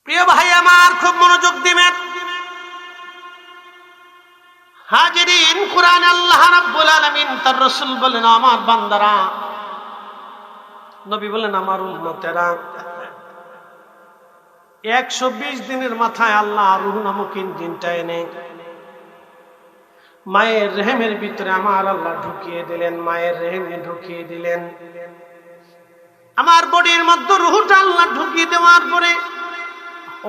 প্রিয় ভাই আমার, খুব মনোযোগ দিবেন। হাজিরিন, কুরআনে আল্লাহ রাব্বুল আলামিন তার রাসূল বলেন, আমার বান্দারা, নবী বলেন আমার উম্মতেরা, 120 দিনের মাথায় আল্লাহ রূহ নামক ইঞ্জিনটা এনে মায়ের রেহেমের ভিতরে আমার আল্লাহ ঢুকিয়ে দিলেন, মায়ের রেহেমে ঢুকিয়ে দিলেন। আমার বডির মধ্যে রূহটা আল্লাহ ঢুকিয়ে দেওয়ার পরে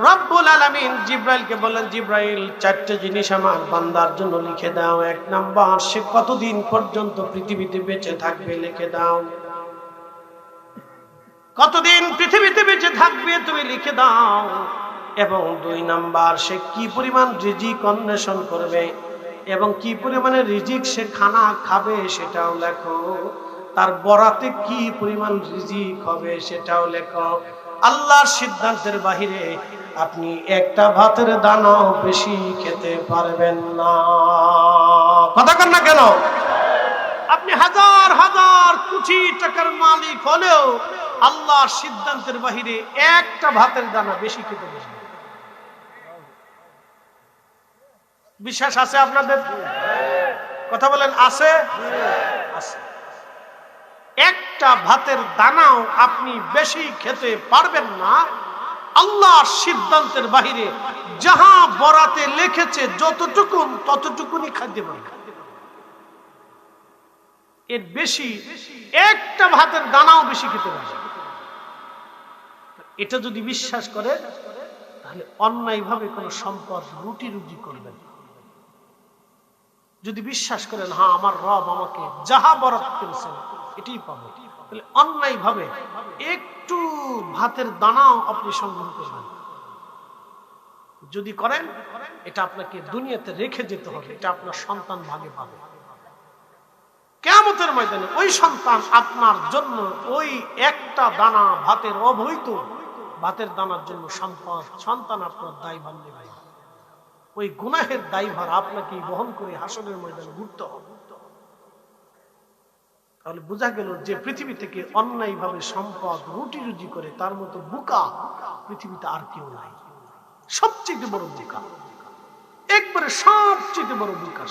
রব্বুল আলামিন জিব্রাইলকে বলেন, জিব্রাইল, 4টে জিনিস আমার বান্দার জন্য লিখে দাও। 1 নাম্বার, সে কতদিন পর্যন্ত পৃথিবীতে বেঁচে থাকবে লিখে দাও। কতদিন পৃথিবীতে বেঁচে থাকবে তুমি লিখে দাও। এবং 2 নাম্বার, সে কি পরিমাণ রিজিক অন্বেষণ করবে এবং কি পরিমাণে রিজিক সে খানা খাবে সেটাও লেখো। তার বরাতে কি পরিমাণ রিজিক হবে সেটাও লেখো। আল্লাহর সিদ্ধান্তের বাহিরে আপনি একটা ভাতের দানাও বেশি খেতে পারবেন না। কথা কন না কেন? আপনি হাজার হাজার কোটি টাকার মালিক হলেও আল্লাহর সিদ্ধান্তের বাহিরে একটা ভাতের দানা বেশি খেতে পারবেন না। বিশ্বাস আছে আপনাদের? কথা বলেন, আছে? আছে। একটা ভাতের দানাও আপনি বেশি খেতে পারবেন না আল্লাহর সিদ্ধান্তের বাহিরে। যাহা বরাতে লিখেছে যতটুকু ততটুকুনি খাইতে পারবেন, এর বেশি একটা ভাতের দানাও বেশি খেতে পারবেন। এটা যদি বিশ্বাস করে তাহলে অন্যায় ভাবে কোনো সম্পদ রুটি রুজি করবেন। যদি বিশ্বাস করেন হ্যাঁ আমার রব আমাকে যাহা বরাত করেছেন এটাই পাবো, তাহলে অন্যায় ভাবে একটু ভাতের দানাও আপনি সংগ্রহ করবেন। যদি করেন এটা আপনাকে দুনিয়াতে রেখে যেতে হবে, এটা আপনার সন্তান ভাগে পাবে। কিয়ামতের ময়দানে ওই সন্তান আপনার জন্য ওই একটা দানা ভাতের অবৈধ ভাতের দানার জন্য সন্তান আপনার দায়ভার নেবে। ওই গুনাহের দায়ভার আপনাকে বহন করে হাসরের ময়দানে ঘুরতে হবে। তাহলে বোঝা গেল যে পৃথিবী থেকে অন্যায় ভাবে সম্পদ রুটি রুজি করে তার মতো বোকা পৃথিবীতে আর কেউ নাই। সবচেয়ে বড় বোকা, একবারে সবচেয়ে বড় বোকা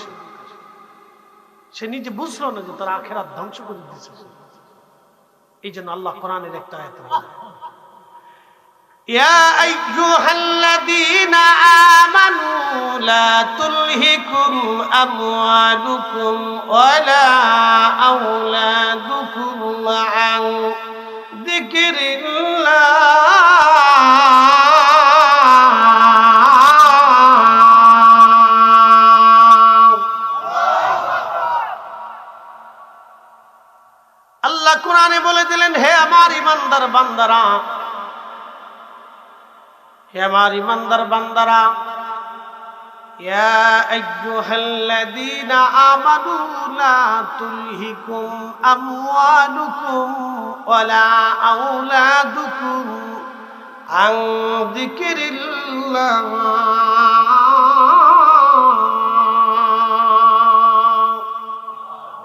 সে নিজে বুঝলো না যে তার আখিরাত ধ্বংস করে দিয়েছে। এই জন্য আল্লাহ কোরআনের একটা আয়াতে বলেন, يا أيها الذين آمنوا لا تلهكم أموالكم ولا أولادكم عن ذكر الله আল্লাহ কোরআনে বলে দিলেন, হে আমার ইমানদার বান্দারা, হে আমার ইমানদার বান্দারা, ইয়া আইয়ুহাল্লাযীনা আমানু লা তুলহিকুম আমওয়ালুকুম ওয়ালা আওলাদুকুম আন যিকরিল্লাহ।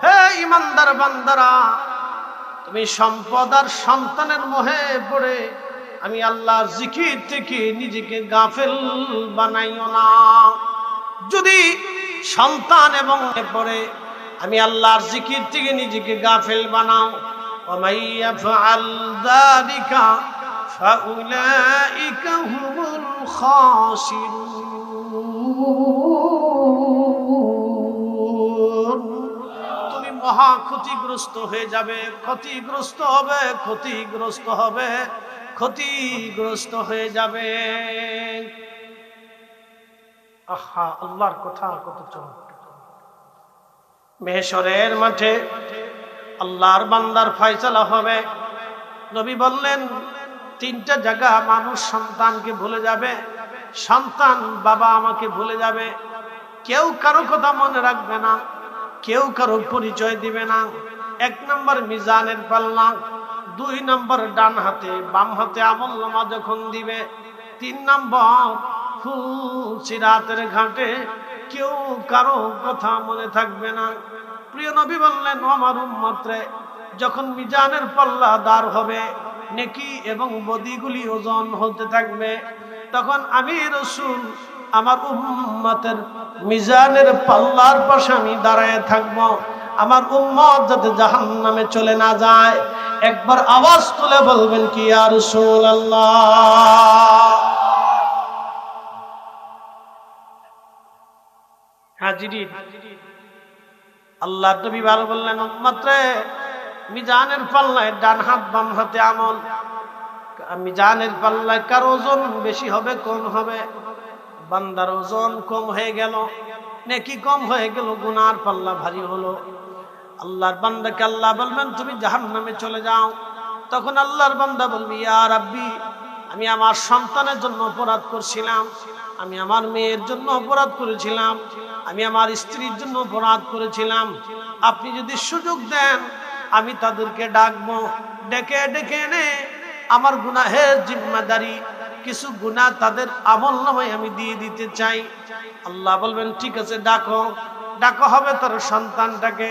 হে ইমানদার বান্দারা, তুমি সম্পদ আর সন্তানের মোহে পড়ে আমি আল্লাহর জিকির থেকে নিজেকে গাফেল বানাইও না। যদি সন্তান এবং পরে আমি আল্লাহর জিকির থেকে নিজেকে গাফেল বানাও, ওয়া ইয়াফআল যালিকা ফাউলাইকা হুমুল খাসিরুন, তুমি মহা ক্ষতিগ্রস্ত হয়ে যাবে, ক্ষতিগ্রস্ত হবে, ক্ষতিগ্রস্ত হবে, ক্ষতিগ্রস্ত হয়ে যাবে। আহা, আল্লাহর কথা কত চমৎকার। মেহশরের মাঠে আল্লাহর বান্দার ফয়সালা হবে। নবী বললেন 3টা জায়গা মানুষ সন্তানকে ভুলে যাবে, সন্তান বাবা আমাকে ভুলে যাবে, কেউ কারো কথা মনে রাখবে না, কেউ কারো পরিচয় দিবে না। 1 নম্বর মিজানের পাল্লা, 2 নম্বর ডান হাতে বাম হাতে আমলনামা যখন দিবে, 3 নম্বর সিরাতের ঘাটে কেউ কারো কথা মনে থাকবে না। প্রিয় নবী বললেন, আমার উম্মতরে যখন মিজানের পাল্লা দাঁড় হবে, নেকি এবং বদিগুলি ওজন হতে থাকবে, তখন আমি রাসূল আমার উম্মতের মিজানের পাল্লার পাশে আমি দাঁড়ায় থাকবো, আমার উম্মত যাতে জাহান্নামে চলে না যায়। একবার আওয়াজ তুলে বলবেন কি ইয়া রাসূলুল্লাহ। হাজিরিন, আল্লাহর নবী ভালো বললেন, উম্মত রে, মিজানের পাল্লায় ডান হাত বাম হাতে আমল। মিজানের পাল্লায় কার ওজন বেশি হবে কম হবে? বান্দার ওজন কম হয়ে গেল, নেকি কম হয়ে গেল, গুনার পাল্লা ভারী হলো। আল্লাহর বান্দাকে আল্লাহ বলবেন তুমি জাহান্নামে চলে যাও। তখন আল্লাহর বান্দা বলবি ইয়া রাব্বি, আমি আমার সন্তানের জন্য অপরাধ করছিলাম, আমি আমার মেয়ের জন্য অপরাধ করেছিলাম, আমি আমার স্ত্রীর জন্য অপরাধ করেছিলাম। আপনি যদি সুযোগ দেন আমি তাদেরকে ডাকবো, ডেকে ডেকে এনে আমার গুনাহের জিম্মাদারি কিছু গুনাহ তাদের আমলনামায় আমি দিয়ে দিতে চাই। আল্লাহ বলবেন ঠিক আছে, ডাকো। ডাকো হবে তার সন্তানটাকে।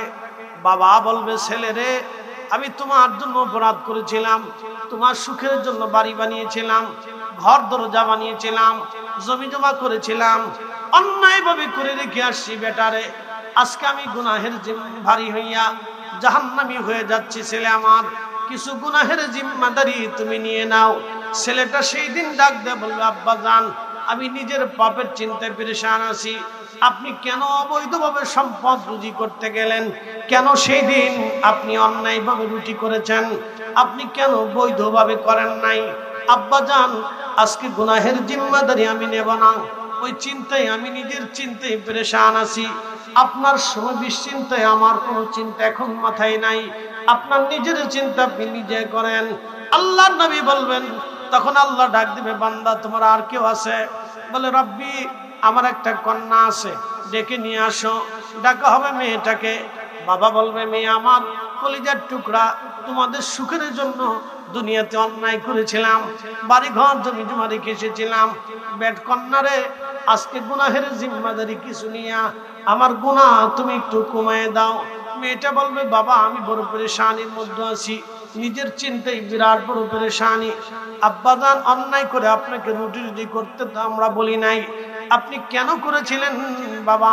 বাবা বলবে ছেলে রে, আমি তোমার জন্য অপরাধ করেছিলাম, তোমার সুখের জন্য বাড়ি বানিয়েছিলাম, ঘর দরজা বানিয়েছিলাম, জমি জমা করেছিলাম, অন্যায়ভাবে করে রেখে আসছি বেটারে। আজকে আমি গুনাহের ভারী হইয়া জাহান্নামী হয়ে যাচ্ছি, ছেলে আমার কিছু গুনাহের জিম্মাদারি তুমি নিয়ে নাও। ছেলেটা সেই দিন ডাক দেয় বলবে আব্বা জান, আমি নিজের পাপের চিন্তায় পেরেশান আছি, আপনি কেন অবৈধভাবে সম্পদ রুজি করতে গেলেন? কেন সেই দিন আপনি অন্যায়ভাবে রুটি করেছেন? আপনি কেন বৈধভাবে করেন নাই? আব্বা জান, আজকে গুনাহের জিম্মাদারি আমি নেব না, ওই চিন্তায় আমি নিজের চিন্তায় পেরেশান আছি। আপনার সময় বিশ্চিন্তায় আমার কোনো চিন্তা এখন মাথায় নাই, আপনার নিজের চিন্তা আপনি নিজে করেন। আল্লাহর নবী বলবেন, তখন আল্লাহ ডাক দিবে বান্দা তোমার আর কেউ আছে? বলে রব্বি, আমার একটা কন্যা আছে, ডেকে নিয়ে আসো। ডাকা হবে মেয়েটাকে। বাবা বলবে মেয়ে আমার কলিজার টুকরা, তোমাদের সুখের জন্য দুনিয়াতে অন্যায় করেছিলাম, বাড়ি ঘর জমি জমা রেখে এসেছিলাম, বেট কন্যারে আজকে গুনাহের জিম্মাদারি কিছু নিয়ে আমার গুনাহ তুমি একটু কমায় দাও। মেয়েটা বলবে বাবা আমি বড় পেরেশানির মধ্যে আছি, নিজের চিন্তায় বিরাট বড় পেরেশানি। আব্বাজান অন্যায় করে আপনাকে রুটি রুজি করতে তো আমরা বলি নাই, আপনি কেন করেছিলেন বাবা?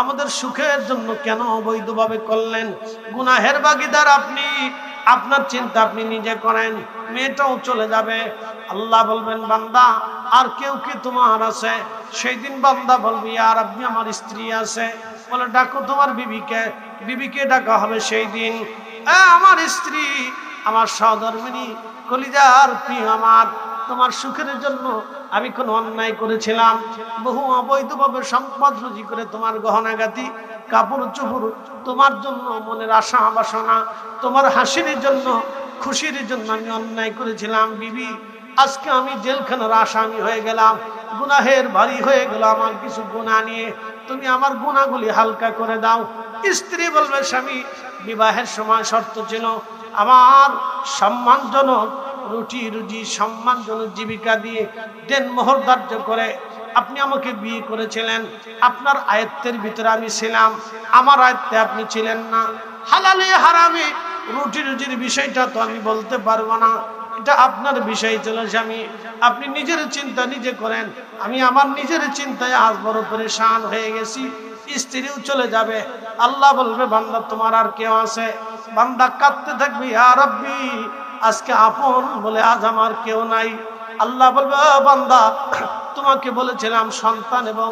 আমাদের সুখের জন্য কেন অবৈধভাবে করলেন? গুনাহের ভাগীদার আপনি, আপনার চিন্তা আপনি নিজে করেন, মেয়েটাও চলে যাবে। আল্লাহ বলবেন বান্দা আর কেউ কি তোমার আছে? সেই দিন বান্দা বলবি আর আপনি আমার স্ত্রী আছে। বলে ডাকো তোমার বিবিকে। বিবিকে ডাকা হবে সেই দিন, আমার স্ত্রী, আমার সহধর্মিনী, কলিজার প্রিয় আমার, তোমার সুখের জন্য আমি কোন অন্যায় করেছিলাম, বহু অবৈধভাবে সম্পদ রুজি করে তোমার গহনাগাতি কাপড় চোপড়, তোমার জন্য মনের আশা বাসনা, তোমার হাসির জন্য খুশির জন্য আমি অন্যায় করেছিলাম। বিবি আজকে আমি জেলখানার আসামি হয়ে গেলাম, গুনাহের ভারী হয়ে গেল আমার কিছু গুনাহ নিয়ে, তুমি আমার গুনাহগুলি হালকা করে দাও। স্ত্রী বলবে স্বামী বিবাহের সময় শর্ত ছিল আমার সম্মানজনক রুটি রুজি সম্মানজনক জীবিকা দিয়ে দেনমোহর ধার্য করে আপনি আমাকে বিয়ে করেছিলেন, আপনার আয়ত্তের ভিতরে আমি ছিলাম, আমার আয়ত্তে আপনি ছিলেন না। হালালে হারামে রুটি রুজির বিষয়টা তো আমি বলতে পারবো না, এটা আপনার বিষয় ছিল স্বামী, আপনি নিজের চিন্তা নিজে করেন। আমি আমার নিজের চিন্তায় আজ বড় পরেশান হয়ে গেছি। স্ত্রীও চলে যাবে। আল্লাহ বলবে বান্দা তোমার আর কেউ আছে? বান্দা কাঁদতে থাকবে ইয়া রাব্বি, আজকে আপন বলে আজ আমার কেউ নাই। আল্লাহ বলবে বান্দা তোমাকে বলেছিলাম সন্তান এবং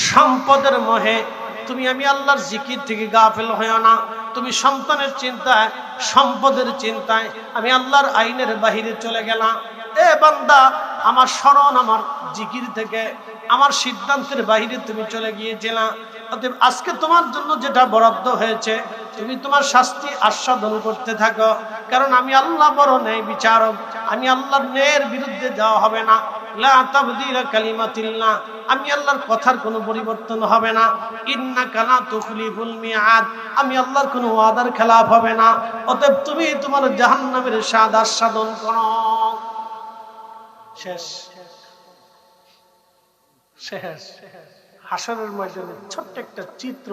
সম্পদের মোহে তুমি আমি আল্লাহর জিকির থেকে গাফেল হয়ো না, তুমি সন্তানের চিন্তায় সম্পদের চিন্তায় আমি আল্লাহর আইনের বাহিরে চলে গেলাম। এ বান্দা আমার স্মরণ আমার জিকির থেকে আমার সিদ্ধান্তের বাহিরে তুমি চলে গিয়েছিলা। অতএব আজকে তোমার জন্য যেটা বরাদ্দ হয়েছে তুমি তোমার শাস্তি আস্বাদন করতে থাকো, কারণ আমি আল্লাহ বড় ন্যায় বিচারক, আমি আল্লাহর ন্যায়ের বিরুদ্ধে যাওয়া হবে না। লা তাবদীলা কালিমাতিল্লাহ, আমি আল্লাহর কথার কোনো পরিবর্তন হবে না। ইন্নাকা লা তুখলিফুল মিআদ, আমি আল্লাহর কোনো ওয়াদার খেলাফ হবে না। অতএব তুমি তোমার জাহান্নামের স্বাদ আস্বাদন করো। শেষ শেষ। হাসরের ময়দানে ছোট্ট একটা চিত্র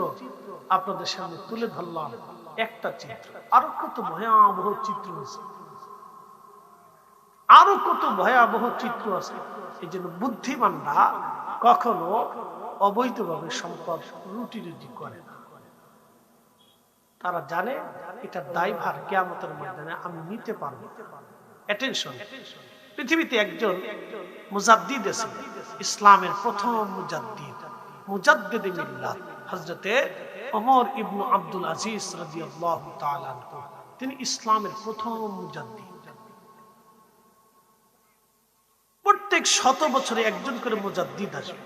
আপনাদের সামনে তুলে ধরলাম, একটা চিত্র, আরো কত ভয়াবহ চিত্র আছে, আরো কত কত ভয়াবহ চিত্র আছে। এই জন্য বুদ্ধিমানরা কখনো অবৈধভাবে সম্পদ রুটি রুজি করে না। তারা জানে এটার দায়ভার কিয়ামতের ময়দানে আমি নিতে পারবো। অ্যাটেনশন, পৃথিবীতে একজন মুজাদ্দিদ আছে, ইসলামের প্রথম মুজাদ্দিদে মিল্লাত হযরতে ওমর ইবনে আব্দুল আজিজ রাদিয়াল্লাহু তাআলা আনহু। তিনি ইসলামের প্রথম মুজাদ্দিদ। প্রত্যেক 100 বছরে একজন করে মুজাদ্দিদ আসে।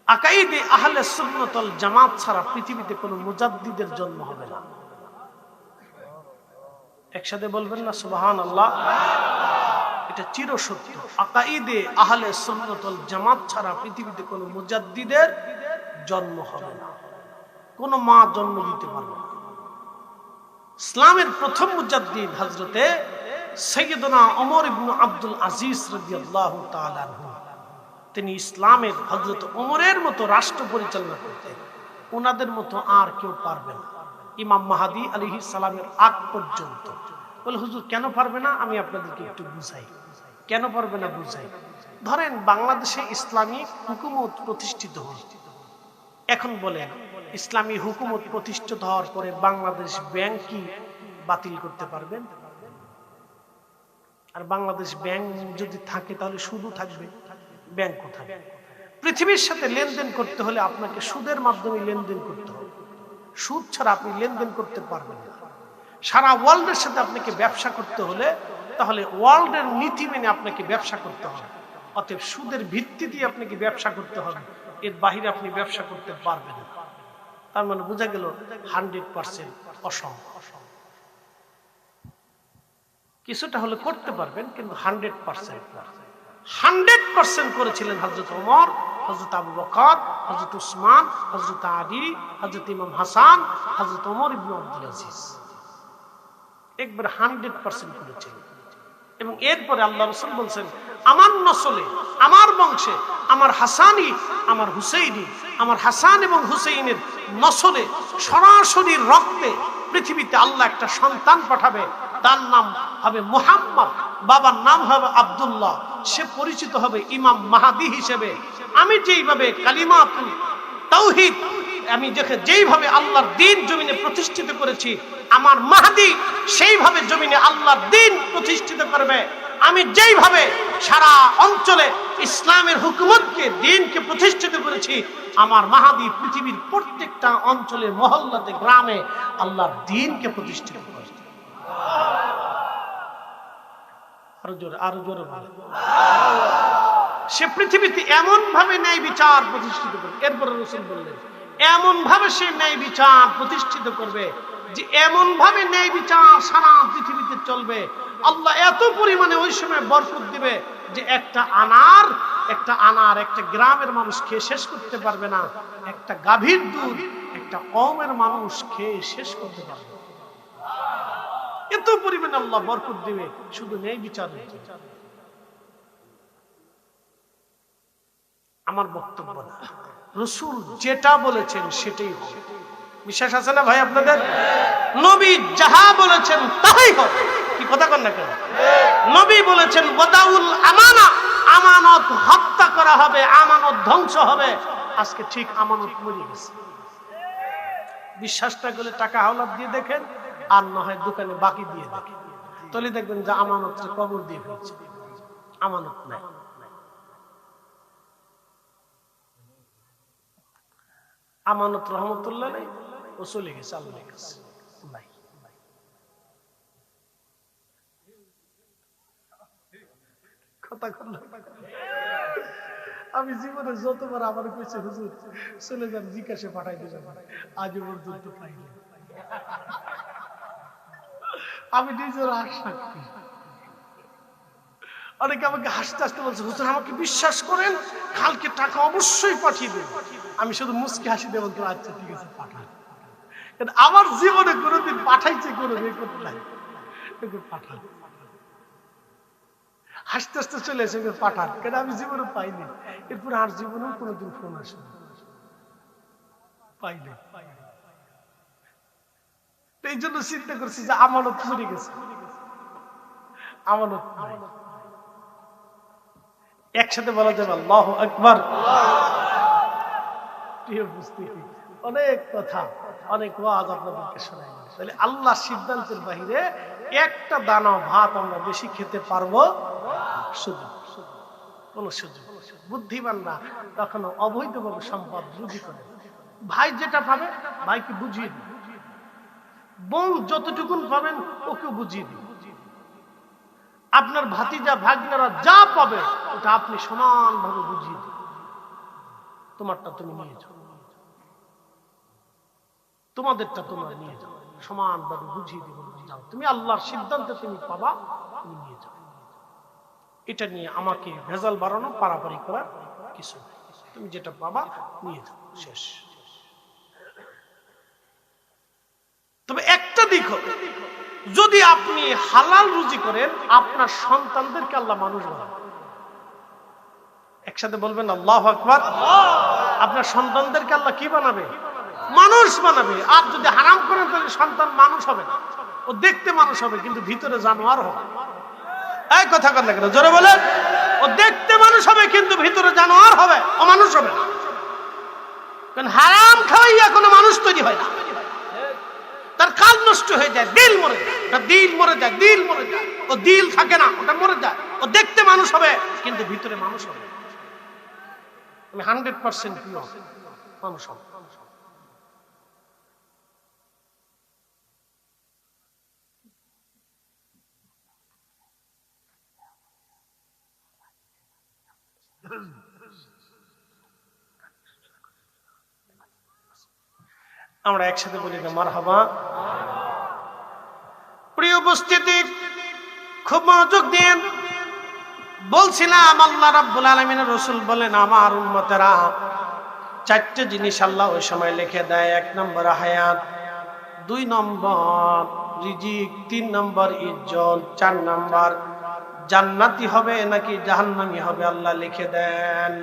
আকাইদে আহলে সুন্নাত ওয়াল জামাত ছাড়া পৃথিবীতে কোনো মুজাদ্দিদের জন্ম হবে না। একসাথে বলবেন না সুবহানাল্লাহ? এটা চিরসত্য। আকাইদে আহলে সুন্নাত ওয়াল জামাত ছাড়া পৃথিবীতে কোনো মুজাদ্দিদের জন্ম হবে না। কোনো মা জন্ম দিতে পারবে না। ইসলামের প্রথম মুজাদ্দিদ হযরতে সাইয়্যিদুনা ওমর ইবনে আব্দুল আজিজ রাদিয়াল্লাহু তাআলা আনহু। তিনি ইসলামের হযরত ওমরের মতো রাষ্ট্র পরিচালনা করতেন। ওনাদের মতো আর কেউ পারবে না ইমাম মাহদী আলাইহিস সালামের আগ পর্যন্ত। বলে হুজুর কেন পারবে না? আমি আপনাদেরকে একটু বুঝাই। কেন পারবে না বুঝাই। ধরেন বাংলাদেশে ইসলামী হুকুমত প্রতিষ্ঠিত হল। এখন বলেন ইসলামী হুকুমত প্রতিষ্ঠিত হওয়ার পরে বাংলাদেশ ব্যাংক কি বাতিল করতে পারবেন? আর বাংলাদেশ ব্যাংক যদি থাকে তাহলে সুদও থাকবে, ব্যাংক কোথায়? পৃথিবীর সাথে লেনদেন করতে হলে আপনাকে সুদের মাধ্যমে লেনদেন করতে হবে। সুদ ছাড়া আপনি লেনদেন করতে পারবেন না। সারা ওয়ার্ল্ডের সাথে আপনাকে ব্যবসা করতে হলে তাহলে ওয়ার্ল্ডের নীতি মেনে আপনাকে ব্যবসা করতে হবে। অতএব সুদের ভিত্তি দিয়ে আপনাকে ব্যবসা করতে হবে, এর বাহিরে আপনি ব্যবসা করতে পারবেন না। তার মানে বোঝা গেল 100% অসম্ভব। কিছুটা হলে করতে পারবেন কিন্তু 100% করেছিলেন হযরত ওমর, হযরত আবু বকর, হযরত উসমান, হযরত আলী, হযরত ইমাম হাসান, হযরত ওমর ইবনে আব্দুল আজিজ। একবার 100% করেছিলেন। এবং এরপরে আল্লাহ রাসূল বলেন আমার নসলে, আমার বংশে, আমার হাসানি, আমার হুসাইনি, আমার হাসান এবং হুসাইনের নসলে সরাসরি রক্তে পৃথিবীতে আল্লাহ একটা সন্তান পাঠাবে। তার নাম হবে মুহাম্মদ, বাবার নাম হবে আব্দুল্লাহ। সে পরিচিত হবে ইমাম মাহদী হিসেবে। আমি যেইভাবে কালিমাতুল তাওহীদ, আমি যেইভাবে আল্লাহর দ্বীন জমিনে প্রতিষ্ঠিত করেছি, আমার মাহদী সেইভাবে জমিনে আল্লাহর দ্বীন প্রতিষ্ঠিত করবে। আমি যেইভাবে সারা অঞ্চলে ইসলামের হুকুমতকে, দ্বীনকে প্রতিষ্ঠিত করেছি, আমার মাহদী পৃথিবীর প্রত্যেকটা অঞ্চলে, মহল্লাতে, গ্রামে আল্লাহর দ্বীনকে প্রতিষ্ঠিত করবে। আরো জোরে বলে। সে পৃথিবীতে এমন ভাবে ন্যায় বিচার প্রতিষ্ঠিত করবে। এরপরে রাসূল বললেন এমন ভাবে সে ন্যায় বিচার প্রতিষ্ঠিত করবে যে এমন ভাবে ন্যায় বিচার সারা পৃথিবীতে চলবে। আল্লাহ এত পরিমাণে ওই সময় বরকত দিবে যে একটা আনার একটা গ্রামের মানুষ খেয়ে শেষ করতে পারবে না। একটা গাভীর দুধ একটা কওমের মানুষ খেয়ে শেষ করতে পারবে। এত পরিমাণে আল্লাহ বরকত দিবে শুধু ন্যায় বিচার। আমার বক্তব্য না, রাসূল যেটা বলেছেন সেটাই হবে। বিশ্বাস আছে না ভাই আপনাদের? নবী যাহা বলেছেন তাই হবে। কি কথা কন না কেন? নবী বলেছেন ওয়াদাউল আমানা, আমানত হত্যা করা হবে, আমানত ধ্বংস হবে। আজকে ঠিক আমানত মরে গেছে। বিশ্বাসটা করলে টাকা হাওলাত দিয়ে দেখেন, আর না হয় দোকানে বাকি দিয়ে দেখেন, তাহলে দেখবেন যে আমানতটা কবর দিয়ে ফেলছে, আমানত নাই। আমানত রহমতুল্লাহ নাই, ও চলে গেছে আল্লাহর কাছে। নাই কথা কর। আমি জীবনে যতবার আমার কইছে হুজুর চলে যান, জিজ্ঞাসা পাঠাই দিবেন, আজ পর্যন্ত পাইনি। আমি নিজের আশা করি। অনেকে আমাকে হাসতে হাসতে বলছে হুজুর আমাকে বিশ্বাস করেন, কালকে টাকা অবশ্যই পাঠিয়ে দেবেন। আমি শুধু মুস্কি হাসি দিয়ে বলতে আচ্ছা ঠিক আছে পাঠান। আমার জীবনে কোনোদিন পাঠাইছে কোনো রেকর্ড নাই, পাঠান। হাসতে হাসতে চলে এসে পাঠান, কেন আমি জীবনে পাইনি। এরপরে আর জীবনেও কোনোদিন ফোন আসে পাইনি। এই জন্য চিন্তা করছি যে আমানত মরে গেছে, আমানত নাই। একসাথে বলা যাবে আল্লাহু আকবার। প্রিয় উপস্থিতি, অনেক কথা, অনেক ওয়াজ আপনাদেরকে শোনাইলাম। তাহলে আল্লাহর সিদ্ধান্তের বাহিরে একটা দানা ভাত আমরা বেশি খেতে পারবো সুযোগ, কোন সুযোগ। বুদ্ধিমানরা কখনো অবৈধভাবে সম্পদ বৃদ্ধি করে। ভাই যেটা পাবে ভাইকে বুঝিয়ে দিন, বোন যতটুকুন পাবেন ওকে বুঝিয়ে দিন। আপনার ভাতিজা ভাগ্নেরা যা পাবে ওটা আপনি সমানভাবে বুঝিয়ে দিন। তোমারটা তুমি নিয়ে যাও, তোমাদেরটা তোমরা নিয়ে যাও, সমানভাবে বুঝিয়ে দিব। যাও, তুমি আল্লাহর সিদ্ধান্তে তুমি পাবা, তুমি নিয়ে যাও। এটা নিয়ে আমাকে ভেজাল বাড়ানো, পারাপারি করা কিছু নেই। তুমি যেটা পাবা নিয়ে যাও, শেষ। তবে একটা দিক হবে, যদি আপনি হালাল রুজি করেন আপনার সন্তানদেরকে আল্লাহ মানুষ বানাবে। একসাথে বলবেন আল্লাহু আকবার। আপনার সন্তানদেরকে আল্লাহ কি বানাবে? মানুষ বানাবে। আর যদি হারাম করেন তাহলে সন্তান মানুষ হবে না, ও দেখতে মানুষ হবে কিন্তু ভিতরে জানোয়ার হবে। এই কথা কার লাগে না, জোরে বলেন। ও দেখতে মানুষ হবে কিন্তু ভিতরে জানোয়ার হবে, ও মানুষ হবে না। কারণ হারাম খাওয়াইয়া কোনো মানুষ তৈরি হয় না, তার কাজ নষ্ট হয়ে যায়, দিল মরে যায়, ওটা দিল মরে যায়, দিল মরে যায়, ও দিল থাকে না, ওটা মরে যায়। ও দেখতে মানুষ হবে কিন্তু ভিতরে মানুষ হবে। আমি 100% পিওর মানুষ হবে। আমরা একসাথে বলি না মারহাবা। প্রিয় উপস্থিতি, খুব মনোযোগ দিন। বলছিলাম আল্লাহ রাব্বুল আলামিনের রাসূল বলেন আমার উম্মতেরা চারটি জিনিস আল্লাহ ওই সময় লিখে দেয়। 1 নম্বর হায়াত, 2 নম্বর রিজিক, 3 নম্বর ইজ্জত, 4 নম্বর জান্নাতি হবে নাকি জাহান্নামী হবে আল্লাহ লিখে দেন।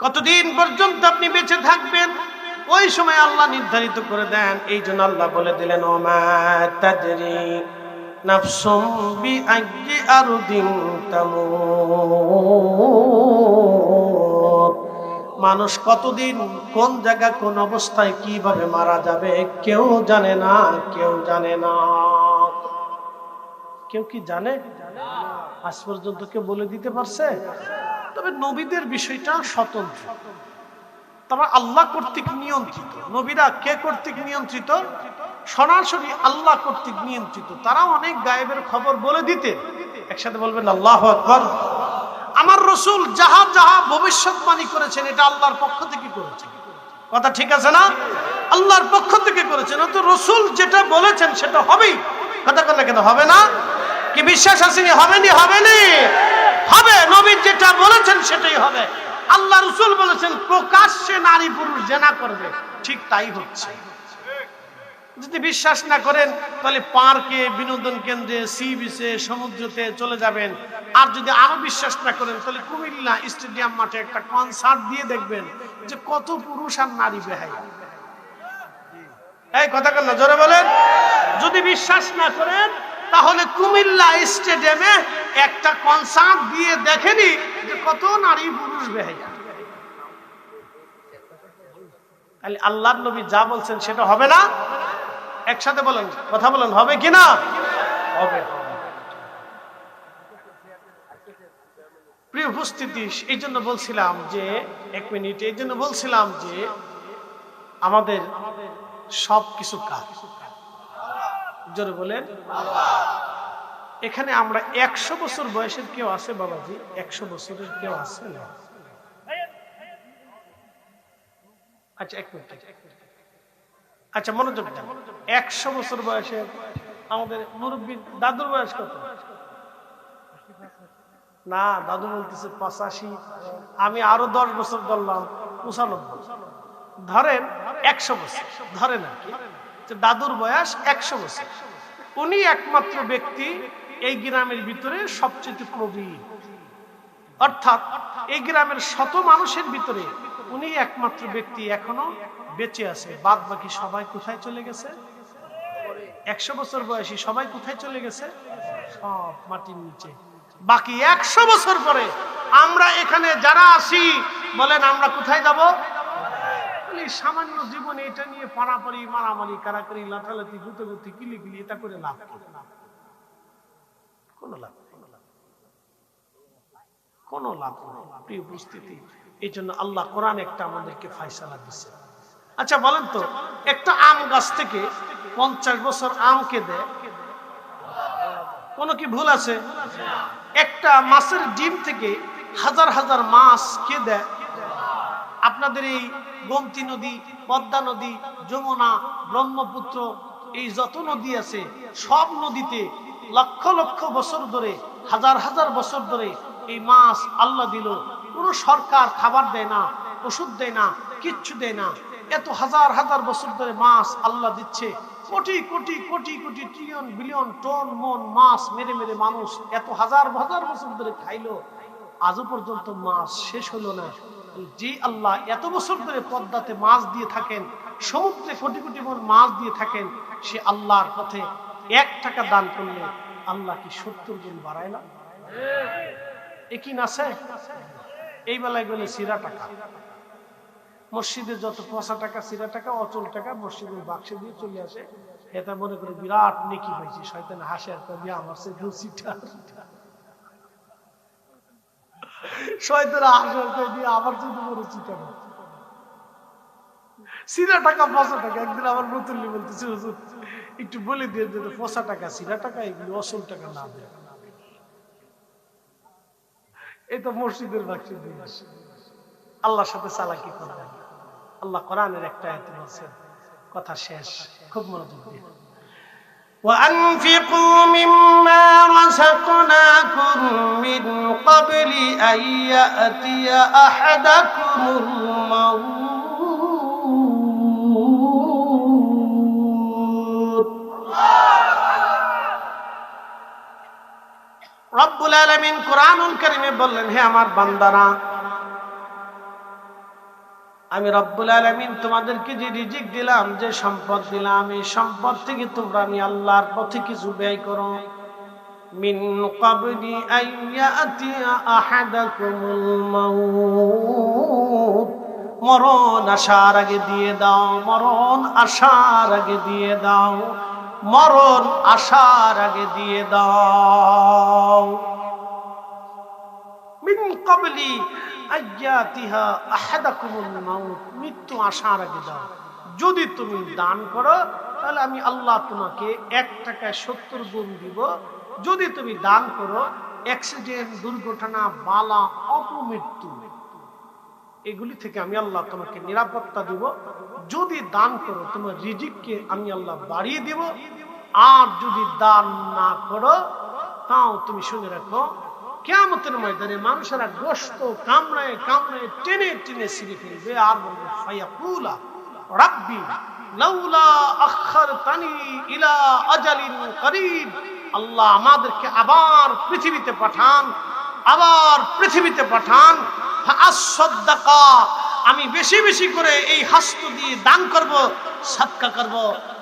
কতদিন পর্যন্ত আপনি বেঁচে থাকবেন ওই সময় আল্লাহ নির্ধারিত করে দেন। এই জন্য আল্লাহ বলে দিলেন ওমা তাদরি নাফসুম বিআইয়ি আরদিন তামুত। মানুষ কতদিন কোন জায়গা কোন অবস্থায় কিভাবে মারা যাবে কেউ জানে না, কেউ জানে না। কেউ কি জানে? আজ পর্যন্ত কেউ বলে দিতে পারছে? তবে নবীদের বিষয়টা স্বতন্ত্র, তারা আল্লাহ কর্তৃক নিয়ন্ত্রিত। নবীরা কে কর্তৃক নিয়ন্ত্রিত? সরাসরি আল্লাহ কর্তৃক নিয়ন্ত্রিত। তারা অনেক গায়েবের খবর বলে দিতেন। একসাথে বলবেন আল্লাহু আকবার। আমার রাসূল যাহা যাহা ভবিষ্যৎবাণী করেছেন এটা আল্লাহর পক্ষ থেকে করেছেন। কথা ঠিক আছে না? আল্লাহর পক্ষ থেকে করেছেন, তো রাসূল যেটা বলেছেন সেটা হবেই। কথা বলে কেন হবে না? কি বিশ্বাস আসেনি? হবেনি? হবেনি? হবে। নবী যেটা বলেছেন সেটাই হবে। আল্লাহ রাসূল বলেছেন প্রকাশ্যে নারী পুরুষ জিনা করবে, ঠিক তাই হচ্ছে। যদি বিশ্বাস না করেন তাহলে পার্কে, বিনোদন কেন্দ্রে, সি বিচে, সমুদ্রতে চলে যাবেন। আর যদি আরো বিশ্বাস না করেন তাহলে কুমিল্লা স্টেডিয়াম মাঠে একটা কনসার্ট দিয়ে দেখবেন যে কত পুরুষ আর নারী বেহায়া। এই কথা কেন, জোরে বলেন। যদি বিশ্বাস না করেন তাহলে কুমিল্লা স্টেডিয়ামে একটা কনসার্ট দিয়ে দেখেনি যে কত নারী পুরুষ বেহায়া। তাহলে আল্লাহর নবী যা বলছেন সেটা হবে না? একসাথে বলেন, কথা বলেন, হবে কিনা? হবে। প্রিয় উপস্থিতি, এই জন্য বলছিলাম যে 1 মিনিট, এই জন্য বলছিলাম যে আমাদের সব কিছু কাজ, জোরে বলেন। এখানে আমরা 100 বছর বয়সের কেউ আছে বাবাজি? 100 বছরের কেউ আছে না? আচ্ছা 1 মিনিট, আচ্ছা মনোযোগ দেন। 100 বছর বয়সের আমাদের মুরব্বী দাদুর বয়স কত? না, দাদু বলতেছে 85। আমি আরো 10 বছর ধরলাম 95। ধরেন 100 বছর ধরেন আর কি, দাদুর বয়স 100 বছর। উনি একমাত্র ব্যক্তি এই গ্রামের ভিতরে সবচেয়ে প্রবীণ, অর্থাৎ এই গ্রামের শত মানুষের ভিতরে উনি একমাত্র ব্যক্তি এখনো বেঁচে আছে। বাদ বাকি সবাই কোথায় চলে গেছে? 100 বছর বয়সী সবাই কোথায় চলে গেছে? সব মাটির নিচে। বাকি 100 বছর পরে আমরা এখানে যারা আছি বলেন আমরা কোথায় যাব? সামান্য জীবনে এটা নিয়ে পারাপারি, মারামারি, কারাকারি, লাঠালাঠি, গুতাগুতি, কিলিকিলি, এটা করে লাভ কোনো লাভ কোনো লাভ নেই। প্রিয় উপস্থিতি, এই জন্য আল্লাহ কোরআন একটা আমাদেরকে ফয়সালা দিচ্ছে। আচ্ছা বলেন তো, একটা আম গাছ থেকে 50 বছর আমকে দেয়, কোনো কি ভুল আছে? একটা মাছের ডিম থেকে হাজার হাজার মাছ কে দেয়? আপনাদের এই গোমতী নদী, পদ্মা নদী, যমুনা, ব্রহ্মপুত্র, এই যত নদী আছে সব নদীতে লক্ষ লক্ষ বছর ধরে, হাজার হাজার বছর ধরে এই মাছ আল্লাহ দিল। কোন সরকার খাবার দেয় না, ওষুধ দেয় না, কিচ্ছু দেয় না। এত হাজার হাজার বছর ধরে মাছ আল্লাহ দিচ্ছে। Crore crore crore crore trillion billion ton মন মাছ মেরে মেরে মানুষ এত হাজার হাজার বছর ধরে খাইলো, আজও পর্যন্ত মাছ শেষ হলো না। যে আল্লাহ এত বছর ধরে পদ্মাতে মাছ দিয়ে থাকেন, সমুদ্রে কোটি কোটি মন মাছ দিয়ে থাকেন, সে আল্লাহর পথে 1 টাকা দান করলে আল্লাহ কি 70 গুণ বাড়ায় না? একই নাছে এই বেলায় গেলে সিরা টাকা, মসজিদে যত পয়সা টাকা, সিরা টাকা, অচল টাকা মসজিদের বাক্সে দিয়ে চলে আসে। এটা মনে করে বিরাট নেকি পাইছি। শয়তান হাসে একটা দিয়ে আমার সে রুচিটা, শয়তান হাসে দিয়ে আমার যদি রুচিটা সিরা টাকা, পয়সা টাকা। একদিন আমার নতুনলি বলতেছে, হুজুর একটু বলে দিয়ে যে পয়সা টাকা, সিরা টাকা এগুলি অসল টাকা না দেয়। এটা মসজিদের বাক্সে দিয়ে আসে। আল্লাহর সাথে চালাকি করবেন। আল্লাহ কোরআনের একটা আয়াতে বলেছেন, কথা শেষ, খুব মনোযোগ দিয়ে, وَأَنفِقُوا مِمَّا رَزَقْنَاكُم مِّن قَبْلِ أَن يَأْتِيَ أَحَدَكُمُ الْمَوْتُ। রব্বুল আলামিন কোরআনুল কারীমে বললেন, হে আমার বান্দারা, আমি রব্বুল আলামিন তোমাদেরকে যে রিজিক দিলাম, যে সম্পদ দিলাম, এই সম্পদ থেকে তোমরা আমি আল্লাহর পথে কিছু ব্যয় করো। মিন ক্বাবলি আন ইয়াতিয়া আহাদাকুমুল মাউত, মরণ আসার আগে দিয়ে দাও, মরণ আসার আগে দিয়ে দাও, মরণ আসার আগে দিয়ে দাও। মিন ক্বাবলি আয়াতিহা আহাদাকুমুল মাউত, মৃত্যু আসার আগে দাও। যদি তুমি দান করো তাহলে আমি আল্লাহ তোমাকে 1 টাকায় 70 গুণ দিব। যদি তুমি দান করো, অ্যাক্সিডেন্ট, দুর্ঘটনা, বালা, অপমৃত্যু, এগুলি থেকে আমি আল্লাহ তোমাকে নিরাপত্তা দিব। যদি দান করো তোমার রিজিককে আমি আল্লাহ বাড়িয়ে দিব। আর যদি দান না করো তাও তুমি শুনে রাখো, কিয়ামতের ময়দানে মানুষেরা গোশত কামড়ায় কামড়ায় টেনে টেনে ছিঁড়ে ফেলবে আর বলবে, ফায়াকুলা রাব্বি লাউলা আখারতানি ইলা আজালিন করিব, আল্লাহ আমাদেরকে আবার পৃথিবীতে পাঠান, আবার পৃথিবীতে পাঠান। ফাআসসাদাকা, আমি বেশি বেশি করে এই হস্ত দিয়ে দান করব, সাদকা করব,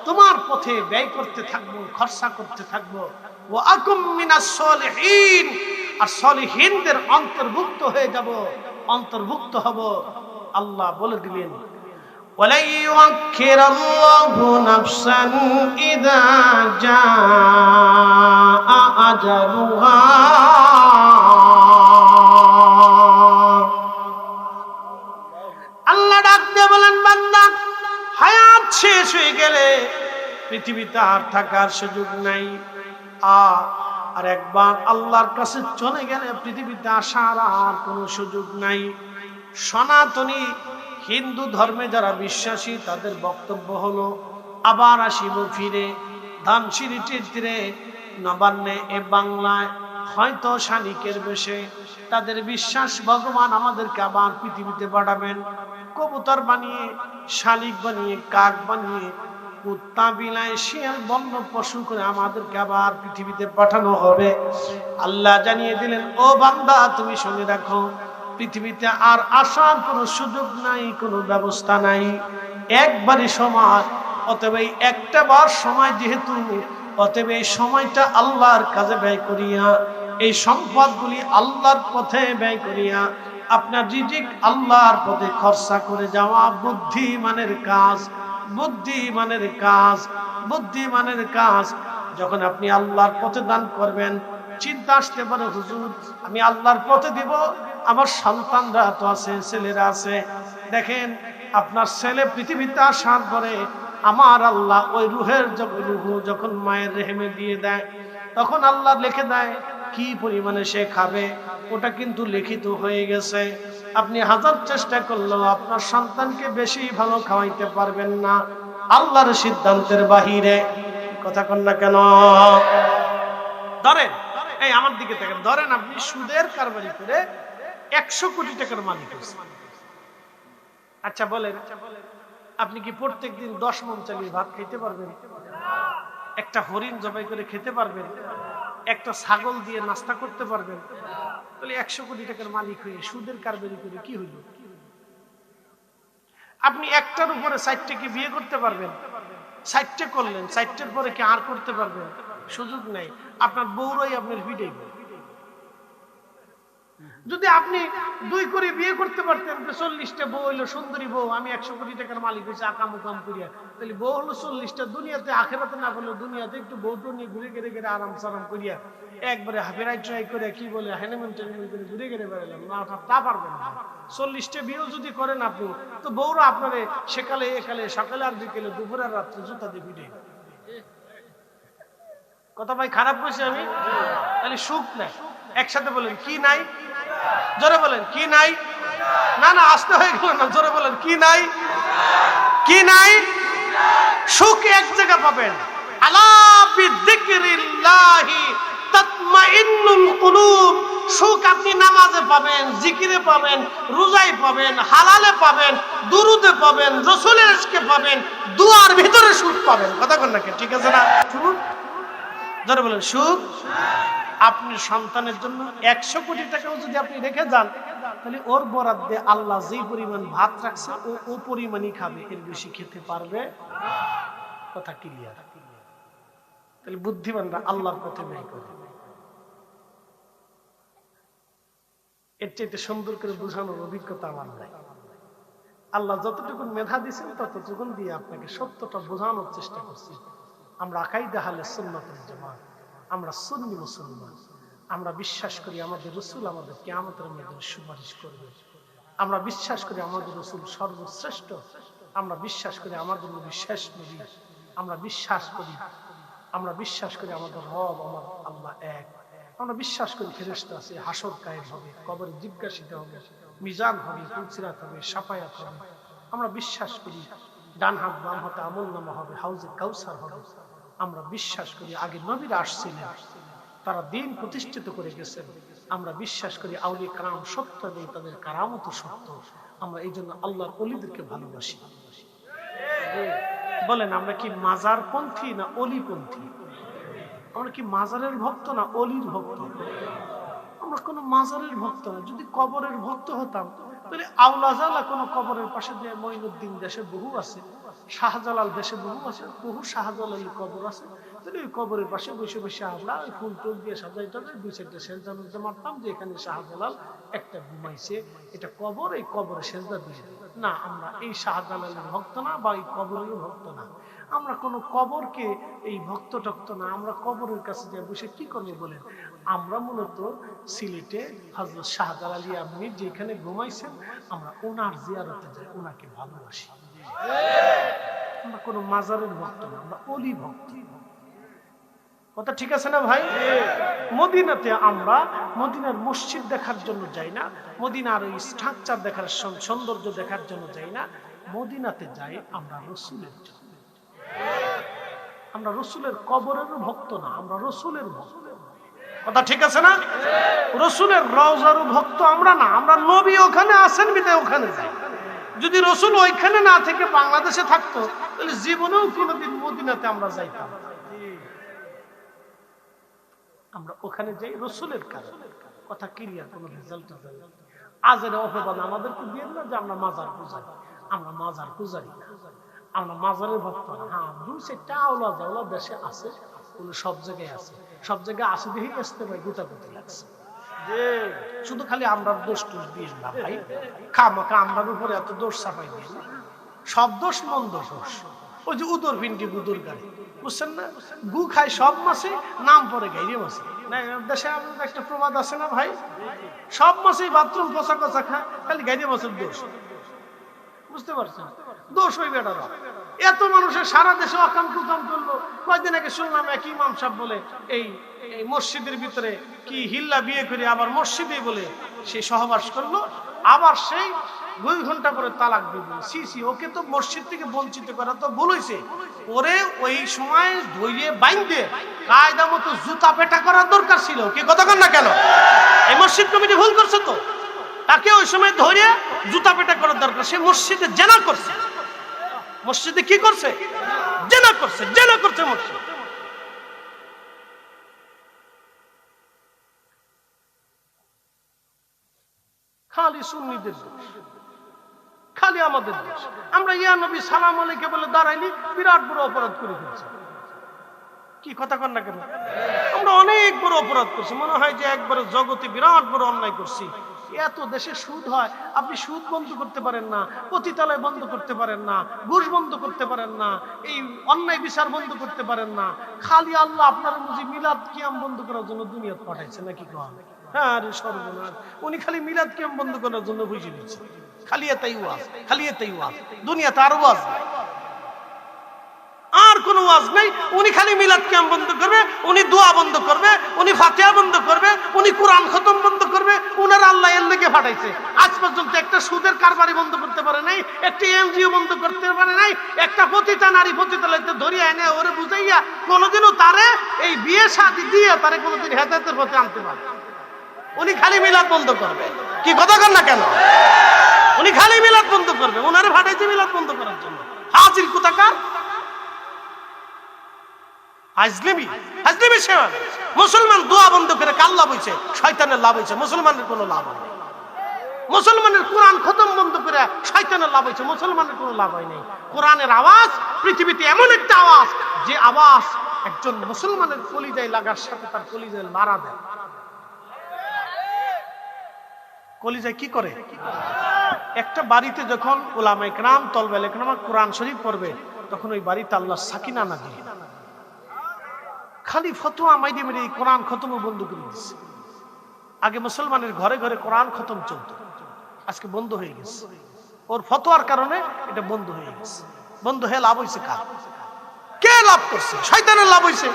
তোমার পথে ব্যয় করতে থাকবো, খরচা করতে থাকবো। ওয়া আকুম মিনাস সলিহিন, আর সলিহিনদের অন্তর্ভুক্ত হয়ে যাব, অন্তর্ভুক্ত হব। আল্লাহ বলে দিলেন, ওয়ালাই ইউআখিরাল্লাহু নাফসান ইযা জাআ আজালুহা, আল্লাহ ডাক দিয়ে বলেন, বান্দা হায়াত শেষ হয়ে গেলে পৃথিবীতে আর থাকার সুযোগ নাই। আর একবার আল্লাহর কাছে চলে গেলে পৃথিবীতে আসার আর কোনো সুযোগ নাই। সনাতনী হিন্দু ধর্মে যারা বিশ্বাসী তাদের বক্তব্য হলো, আবার আসিব ফিরে ধানসিঁড়িটির তীরে নবান্নে এ বাংলায়, হয়তো শালিকের বেশে। তাদের বিশ্বাস ভগবান আমাদেরকে আবার পৃথিবীতে পাঠাবেন, কবুতর বানিয়ে, শালিক বানিয়ে, কাক বানিয়ে, কুত্তা, বিলাই, শিয়াল, বন্য পশু করে আমাদেরকে আবার পৃথিবীতে পাঠানো হবে। আল্লাহ জানিয়ে দিলেন, ও বান্দা তুমি শুনে রাখো, পৃথিবীতে আর আসার কোনো সুযোগ নাই, কোনো ব্যবস্থা নাই, একবারই সময়। অতএব এই একটা বার সময় যেহেতু, অতএব এই সময়টা আল্লাহর কাজে ব্যয় করিয়া এই সম্পদগুলি আল্লাহর পথে ব্যয় করিয়া আপনার রিজিক আল্লাহর পথে খরচা করে যাওয়া বুদ্ধিমানের কাজ, বুদ্ধিমানের কাজ, বুদ্ধিমানের কাজ। যখন আপনি আল্লাহর পথে দান করবেন, চিন্তা আসতে পারে হুজুর আমি আল্লাহর পথে দিব, আমার সন্তানরা তো আছে, ছেলেরা আছে। দেখেন আপনার ছেলে পৃথিবীতে আসার পরে আমার আল্লাহ ওই রুহের রুহ যখন মায়ের রেহেমে দিয়ে দেয়, তখন আল্লাহ লিখে দেয় কি পরিমাণে সে খাবে, ওটা কিন্তু লিখিত হয়ে গেছে। আপনি হাজার চেষ্টা করলেও আপনার সন্তানকে বেশি ভালো খাওয়াইতে পারবেন না আল্লাহর সিদ্ধান্তের বাহিরে। কথা কন না কেন? ধরেন, এই আমার দিকে দেখেন, ধরেন আপনি সুদের কারবারি করে 100 কোটি টাকার মালিক হয়েছেন। আচ্ছা বলেন, আপনি কি প্রত্যেকদিন 10 মণ চালের ভাত খেতে পারবেন? একটা হরিণ জবাই করে খেতে পারবেন? একটা ছাগল দিয়ে নাস্তা করতে পারবেন? তাহলে 100 কোটি টাকার মালিক হয়ে সুদের কারবারি করে কি হইল? আপনি একটার উপরে 60টা কি বিয়ে করতে পারবেন? 60টা করলেন, 60টার পরে কি আর করতে পারবেন? সুযোগ নাই। আপনার বউরাই আপনার ভিড়াইব। যদি আপনি 2 করে বিয়ে করতে পারতেন, 40টা বউ হইলো সুন্দরী বউ, আমি 100 কোটি টাকার মালিক হয়েছে আকাম উকাম করিয়া, তাহলে বউ হলো 40টা, দুনিয়াতে আখেরাতে না বললো দুনিয়াতে একটু বউটো নিয়ে ঘুরে ঘেরে ঘেরে আরাম সারাম করিয়া একবারে হাফেরাই ট্রাই করে কি বলে হ্যানিমুন টেনিমুন করে ঘুরে ঘেরে বেড়ালাম না, তা পারবেন না। 40টা বিয়েও যদি করেন আপনি, তো বউরা আপনারে সেকালে একালে সকালে আর বিকেলে দুপুরে আর রাত্রে জুতা দিয়ে ভিড়ে। কথা ভাই খারাপ বলছি আমি? তাহলে সুখ নাই। একসাথে বলেন কি নাই? জোরে বলেন কি নাই? না না আসতে হয়ে গেল না, জোরে বলেন কি নাই? কি নাই? সুখ এক জায়গা পাবেন। আলা বিযিকরিল্লাহি তাতমাইন্নুল কুলুব। সুখ আপনি নামাজে পাবেন, জিকিরে পাবেন, রোজায় পাবেন, হালালে পাবেন, দুরুদে পাবেন, রাসূলের ইশকে পাবেন, দুয়ার ভিতরে সুখ পাবেন। কথা কন না, ঠিক আছে না? শুনুন, জোরে বলেন সুখ। আপনি সন্তানের জন্য 100 কোটি টাকাও যদি আপনি রেখে যান, তাহলে ওর বরাদ্দে আল্লাহ যে পরিমাণ ভাত রাখছে ও পরিমাণই খাবে, এর বেশি খেতে পারবে? কথা ক্লিয়ার? তাহলে বুদ্ধিমানরা আল্লাহর পথে ব্যয় করে। এর চাইতে সুন্দর করে বোঝানোর অভিজ্ঞতা আমার নাই। আল্লাহ যতটুকু মেধা দিয়েছেন ততটুকু দিয়ে আপনাকে সত্যটা বোঝানোর চেষ্টা করছি। আমরা আকাইদা আহলে সুন্নাত ওয়াল জামাত, আমরা সুন্নি মুসলমান। আমরা বিশ্বাস করি আমাদের রাসূল আমাদের কিয়ামতের ময়দানে সুপারিশ করবে। আমরা বিশ্বাস করি আমাদের রাসূল সর্বশ্রেষ্ঠ। আমরা বিশ্বাস করি আমাদের নবী শেষ নবী। আমরা বিশ্বাস করি আমাদের রব আমার আল্লাহ এক। আমরা বিশ্বাস করি ফেরেশতা আছে, হাসর কায়েম হবে, কবরে জিজ্ঞাসিত হবে, মিজান হবে, ফুলসিরাত হবে, শাফায়াত হবে। আমরা বিশ্বাস করি ডান হাত বাম হাতে আমলনামা হবে, হাউজে কাউসার হবে। আমরা বিশ্বাস করি আগে নবীরা আসছিলেন, তারা দিন প্রতিষ্ঠিত করে গেছেন। আমরা বিশ্বাস করি আউলিয়া কারাম সত্য এবং তাদের কারামত সত্য। আমরা এই জন্য আল্লাহর ওলিদেরকে ভালোবাসি। বলেন আমরা কি মাজার পন্থী না অলি পন্থী? আমরা কি মাজারের ভক্ত না অলির ভক্ত? আমরা কোনো মাজারের ভক্ত না। যদি কবরের ভক্ত হতাম তাহলে আওলাজালা কোনো কবরের পাশে দিয়ে মঈনুদ্দিন দেশে বহু আছে, শাহজালাল দেশে বহু আছে, বহু শাহজালাল কবর আছে, তাহলে ওই কবরের পাশে বসে বসে আমরা ওই ফুল টুল দিয়ে সাজাইতে 2-4টা সেজদা মধ্যে মারতাম যে এখানে শাহজালাল একটা ঘুমাইছে, এটা কবর, এই কবরে সেজদা দিয়ে না। আমরা এই শাহজালালের ভক্ত না বা এই কবরের ভক্ত না। আমরা কোনো কবরকে এই ভক্ত টক্ত না। আমরা কবরের কাছে যে বসে কি করবো বলেন? আমরা মূলত সিলেটে হযরত শাহজালাল আপনি যেখানে ঘুমাইছেন আমরা ওনার জিয়ারতে যাই, ওনাকে ভালোবাসি। আমরা কোনো মাজারের ভক্ত না, আমরা অলি ভক্ত। কথা ঠিক আছে না ভাই? মদিনাতে আমরা মদিনার মসজিদ দেখার জন্য যাই না, মদিনার ওই স্ট্রাকচার দেখার সৌন্দর্য দেখার জন্য যাই না। মদিনাতে যাই আমরা রাসূলের জন্য। আমরা রাসূলের কবরেরও ভক্ত না, আমরা রাসূলের ভক্ত। কথা ঠিক আছে না? রাসূলের রওজারও ভক্ত আমরা না, আমরা নবী ওখানে আছেন বিধায় ওখানে যাই। যদি রাসূল ওইখানে না থেকে বাংলাদেশে থাকতো তাহলে জীবনেও কোনোদিন মদিনাতে আমরা যাইতাম। আমরা ওখানে যাই রাসূলের কারণে। কথা ক্লিয়ার? কোনো রেজাল্ট আজের অপবাদ আমাদেরকে দিয়ে না যে আমরা মাজার পূজারি। আমরা মাজার পূজারি না, আমরা মাজারের ভক্ত না। হ্যাঁ 2-4টা আওলা জাওলা দেশে আছে, কোন সব জায়গায় আছে, সব জায়গায় আছে দেখেই আসতে ভাই গুতাগুতি লাগছে। শুধু খালি আমরা দোষ টোষ দিস না ভাই, খামাখা আমরার উপরে এত দোষ চাপাই দিই না। সব দোষ মন্দ দোষ। ওই যে উদর ভিন্ডি বুদুর গাড়ি, বুঝছেন না, গু খায় সব মাছে, নাম পরে গাইরে মাছে। দেশে আমাদের একটা প্রবাদ আছে না ভাই, সব মাছেই বাথরুম পচা কচা খায়, খালি গাইরে মাছের দোষ। বুঝতে পারছেন, দোষ হইবে এটা। এত মানুষের সারা দেশে অকাম কুকাম করলো। কয়েকদিন আগে শুনলাম এক ইমাম সাহেব বলে এই মসজিদের ভিতরে কি হিল্লা বিয়ে করে আবার মসজিদে বলে সেই সহবাস করলো, আবার সেই 2 ঘন্টা পরে তালাক দিয়ে দিল। সি ওকে তো মসজিদ থেকে বঞ্চিত করা তো ভুল হয়েছে, ওরে ওই সময় ধৈর্য বাইন্ধে কায়দা মতো জুতা পেটা করার দরকার ছিল। কি কথা কন না কেন? এই মসজিদ কমিটি ভুল করছে তো, তাকে ওই সময় ধরে জুতা পেটা করার দরকার। সে মসজিদে জেনা করছে, মসজিদে কি করছে? জেনা করছে, জেনা করছে মসজিদ। খালি সুন্নিদের দোষ, খালি আমাদের দোষ। আমরা ইয়া নবী সালাম আলাইকে বলে দাঁড়াইলি বিরাট বড় অপরাধ করে ফেলছি। কি কথা কন না কেন? আমরা অনেক বড় অপরাধ করছি, মনে হয় যে একবারে জগতে বিরাট বড় অন্যায় করছি। এত দেশে সুদ হয়, আপনি সুদ বন্ধ করতে পারেন না, পতিতালয় বন্ধ করতে পারেন না, ঘুষ বন্ধ করতে পারেন না, এই অন্যায় বিচার বন্ধ করতে পারেন না। খালি আল্লাহ আপনার বুঝি মিলাদ কিয়াম বন্ধ করার জন্য দুনিয়াতে পাঠাইছে নাকি? হ্যাঁ রে সর্বনাশ, উনি খালি মিলাদ কিয়াম বন্ধ করার জন্য বুঝে নিচ্ছে। খালি এটাই ওয়াজ, খালি এটাই ওয়াজ। দুনিয়াতে আর ওয়াজ নাই, আর কোন ওয়াজ নাই। উনি খালি মিলাদ কিয়াম বন্ধ করবে, উনি দোয়া বন্ধ করবে, উনি ফাতিহা বন্ধ করবে, উনি কোরআন খতম বন্ধ করবে। উনার আল্লাহ এর লেগে পাঠাইছে। আজ পর্যন্ত একটা সুদের কারবারি বন্ধ করতে পারে নাই, একটা এনজিও বন্ধ করতে পারে নাই, একটা পতিতা নারী পতিতালয়তে ধরিয়ে এনে ওরে বুঝাইয়া কোনোদিনও তারে এই বিয়ে শাদী দিয়ে তারে কোনোদিন হেদায়েতের পথে আনতে পারে। উনি খালি মিলাদ বন্ধ করবে। কি কথা কন না কেন? উনি খালি মিলাদ বন্ধ করবে, উনারে পাঠাইছে মিলাদ বন্ধ করার জন্য। হাজির কোথাকার মুসলমান দোয়া বন্ধ করে কার লাভ হয়েছে? শয়তানের লাভ হয়েছে, মুসলমানের কোনো লাভ হয় নাই। মুসলমানের কোরআন খতম বন্ধ করে শয়তানের লাভ হয়েছে, মুসলমানের কোনো লাভ হয় নাই। কোরআনের আওয়াজ পৃথিবীতে এমন একটা আওয়াজ, যে আওয়াজ একজন মুসলমানের কলিজায় লাগার সাথে তার কলিজায় নাড়া দেয়। কলিজায় কি করে? একটা বাড়িতে যখন উলামায়ে কেরাম তলবে কেরাম কোরআন শরীফ পড়বে, তখন ওই বাড়িতে আল্লাহর সাকিনা নাযিল। খালি ফতোয়া মাইরে মেরে এই কোরআন খতম বন্ধ করে দিচ্ছে। আগে মুসলমানের ঘরে ঘরে কোরআন খতম চলত, আজকে বন্ধ হয়ে গেছে। ওর ফতোয়ার কারণে এটা বন্ধ হয়ে গেছে। বন্ধ হয়ে লাভ হয়েছে কার? কে লাভ করছে? শয়তানের লাভ হয়েছে।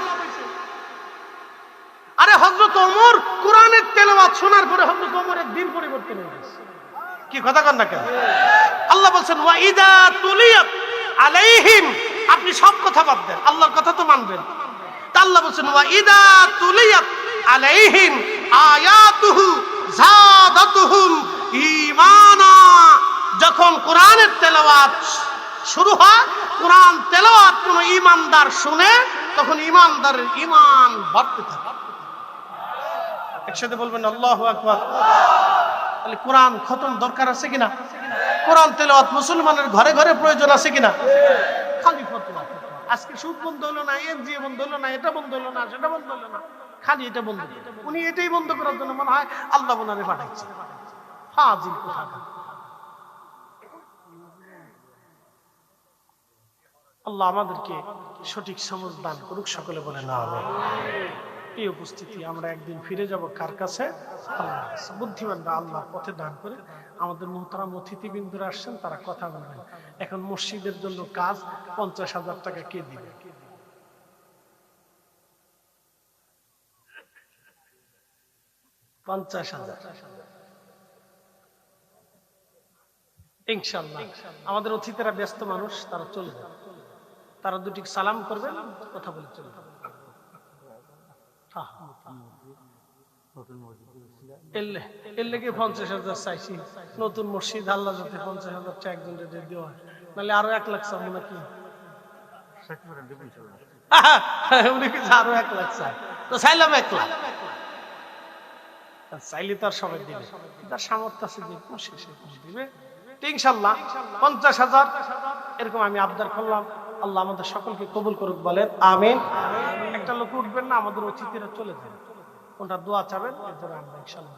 আরে হযরত ওমর কোরআনের তেলাওয়াত শোনার পরে হযরত ওমরের দিন পরিবর্তন হয়ে গেছে। কি কথা কন না কেন? আল্লাহ বলছেন ওয়া ইযা তুলিয়াত আলাইহিম, আপনি সব কথা বাদ দেন, আল্লাহর কথা তো মানবেন। আল্লাহ বলছেন ওয়া ইযা তুলিয়াত আলাইহিম আয়াতুহু যাদাতুহুম ঈমানা, যখন কোরআনের তেলাওয়াত শুরু হয়, কোরআন তেলাওয়াত কোন ঈমানদার শুনে, তখন ঈমানদারের ঈমান বাড়তে থাকে। একসাথে বলবেন আল্লাহু আকবার। তাহলে কোরআন খতম দরকার আছে কিনা? কোরআন তেলাওয়াত মুসলমানের ঘরে ঘরে প্রয়োজন আছে কিনা? খালি ফতোয়া। আজকে সুদ বন্ধ হলো না, এনজিও বন্ধ হলো না, এটা বন্ধ হলো না, সেটা বন্ধ হলো না, খালি এটা বন্ধ। উনি এটাই বন্ধ করার জন্য মনে হয় আল্লাহ ওনারে পাঠাইছে। ফাজিল কোথাকার। আল্লাহ আমাদেরকে সঠিক সমঝ দান করুক, সকলে বলে না হবে। এই উপস্থিতি আমরা একদিন ফিরে যাব কার কাছে? আল্লাহর কাছে। বুদ্ধিমানরা আল্লাহর পথে দান করে। আমাদের মুহতারাম অতিথিবৃন্দরা আসছেন, তারা কথা বলবেন। এখন মসজিদের জন্য কাজ 50,000 টাকা কে দিবে? ইনশাআল্লাহ। আমাদের অতিথিরা ব্যস্ত মানুষ, তারা চলে যাবে। তারা দুটি সালাম করবেন, কথা বলে চলে যাবে। এর লেগে 50,000 চাইছি। নতুন মসজিদ, আল্লাহ যাতে 50,000 টাকা একজন দেওয়া হয়, নাহলে আরো 1 লাখ চাবো নাকি? উনি কি আরো 1 লাখ চাই? তো চাইলাম 1 লাখ। চাইলে তার সবাই দিবে, তার সামর্থ্য আছে দিবে। ইনশাআল্লাহ 50,000 এরকম আমি আবদার করলাম। আল্লাহ আমাদের সকলকে কবুল করুক, বলেন আমিন। একটা লোক লোক উঠবেন না, আমাদের অতিথিরা চলে যাবে। কোনটা দোয়া চাবেন এরপরে আমরা ইনশাআল্লাহ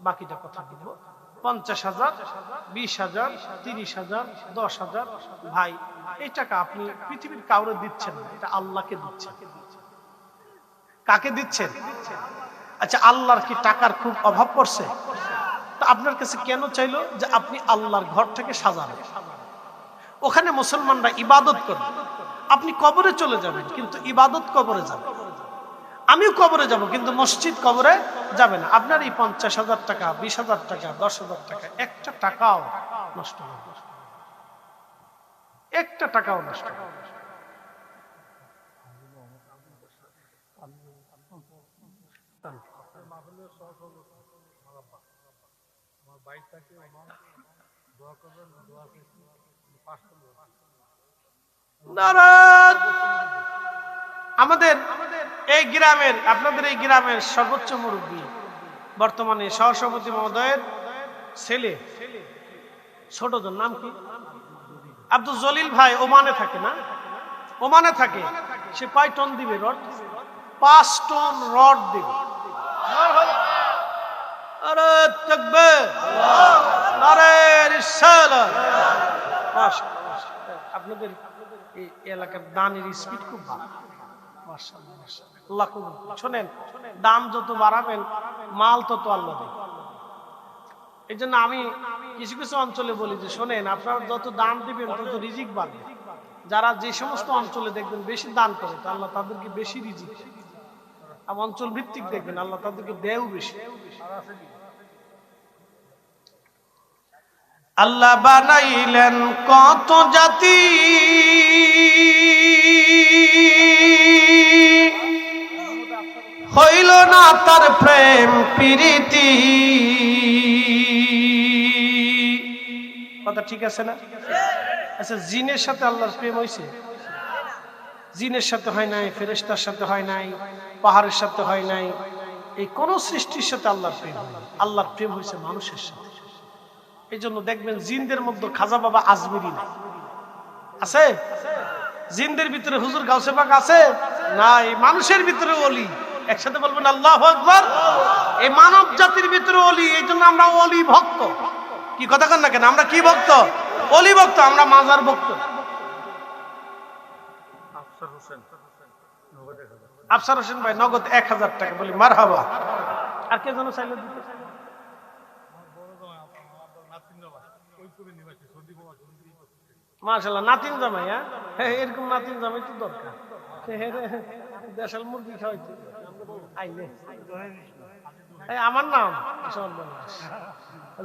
বাকিটা কথা বলবো। 50,000, 20,000, 30,000, 10,000, ভাই এই টাকা আপনি পৃথিবীর কাউরে দিচ্ছেন না, এটা আল্লাহকে দিচ্ছেন। কাকে দিচ্ছেন? আচ্ছা, আল্লাহর কি টাকার খুব অভাব পড়ছে? তো আপনার কাছে কেন চাইলো যে আপনি আল্লাহর ঘরটাকে সাজাবেন, ওখানে মুসলমানরা ইবাদত করবে। আপনি কবরে চলে যাবেন কিন্তু ইবাদত কবরে যাবেন। আমিও কবরে যাব কিন্তু মসজিদ কবরে যাবে না। আপনার এই 50,000 টাকা, 20,000 টাকা, 10,000 টাকা, একটা টাকাও নষ্ট হবে, একটা টাকাও নষ্ট হবে। আমাদের এই গ্রামের, আপনাদের এই গ্রামের সর্বোচ্চ মুরব্বী বর্তমানে সহসভাপতি মহোদয়ের ছেলে, ছোটজন নাম কি? আব্দুল জলিল ভাই ওমানে থাকে না? ওমানে থাকে। সে কয় টন দিবে রড? 5 টন রড দিবে। আরে তাকবীর, নারে রিসালাত। আপনাদের এই এলাকার দানের স্পিড খুব ভালো, মাশাআল্লাহ মাশাআল্লাহ। আল্লাহ কবুল। শুনেন, দান যত বাড়াবেন মাল তত আল্লাহ দেবে। এই জন্য আমি কিছু কিছু অঞ্চলে বলি যে শোনেন, আপনারা যত দান দিবেন তত রিজিক বাড়বে। যারা যে সমস্ত অঞ্চলে দেখবেন বেশি দান করে তো আল্লাহ তাদেরকে বেশি রিজিক, আর অঞ্চল ভিত্তিক দেখবেন আল্লাহ তাদেরকে দেও বেশি। আল্লাহ বানাইলেন কত জাতি, হইল না তার প্রেম প্রীতি। কথা ঠিক আছে না? আচ্ছা, জিনের সাথে আল্লাহর প্রেম হয়েছে? জিনের সাথে হয় নাই, ফেরেশতার সাথে হয় নাই, পাহাড়ের সাথে হয় নাই, এই কোন সৃষ্টির সাথে আল্লাহর প্রেম হয় না। আল্লাহর প্রেম হয়েছে মানুষের সাথে। এই জন্য দেখবেন জিনদের মধ্যে খাজা বাবা আজমিরি নাই, আছে? জিনদের ভিতরে হুজুর গাউসে পাক আছে? নাই। মানুষের ভিতরে ওলি, একসাথে বলবেন আল্লাহু আকবার। এই মানব জাতির ভিতরে ওলি, এই জন্য আমরা ওলি ভক্ত। কি কথা কন না কেন? আমরা কি ভক্ত? ওলি ভক্ত, আমরা মাজার ভক্ত। আফসার হোসেন ভাই নগদ 1,000 টাকা, বলি মারহাবা। আর কে যেন চাইলে দিতে? মাশাআল্লাহ, নাতিন জামাই। হ্যাঁ, এরকম নাতিন জামাই তো দরকার। দেশাল মুরগি খাওয়াইতে আইলে। আমার নাম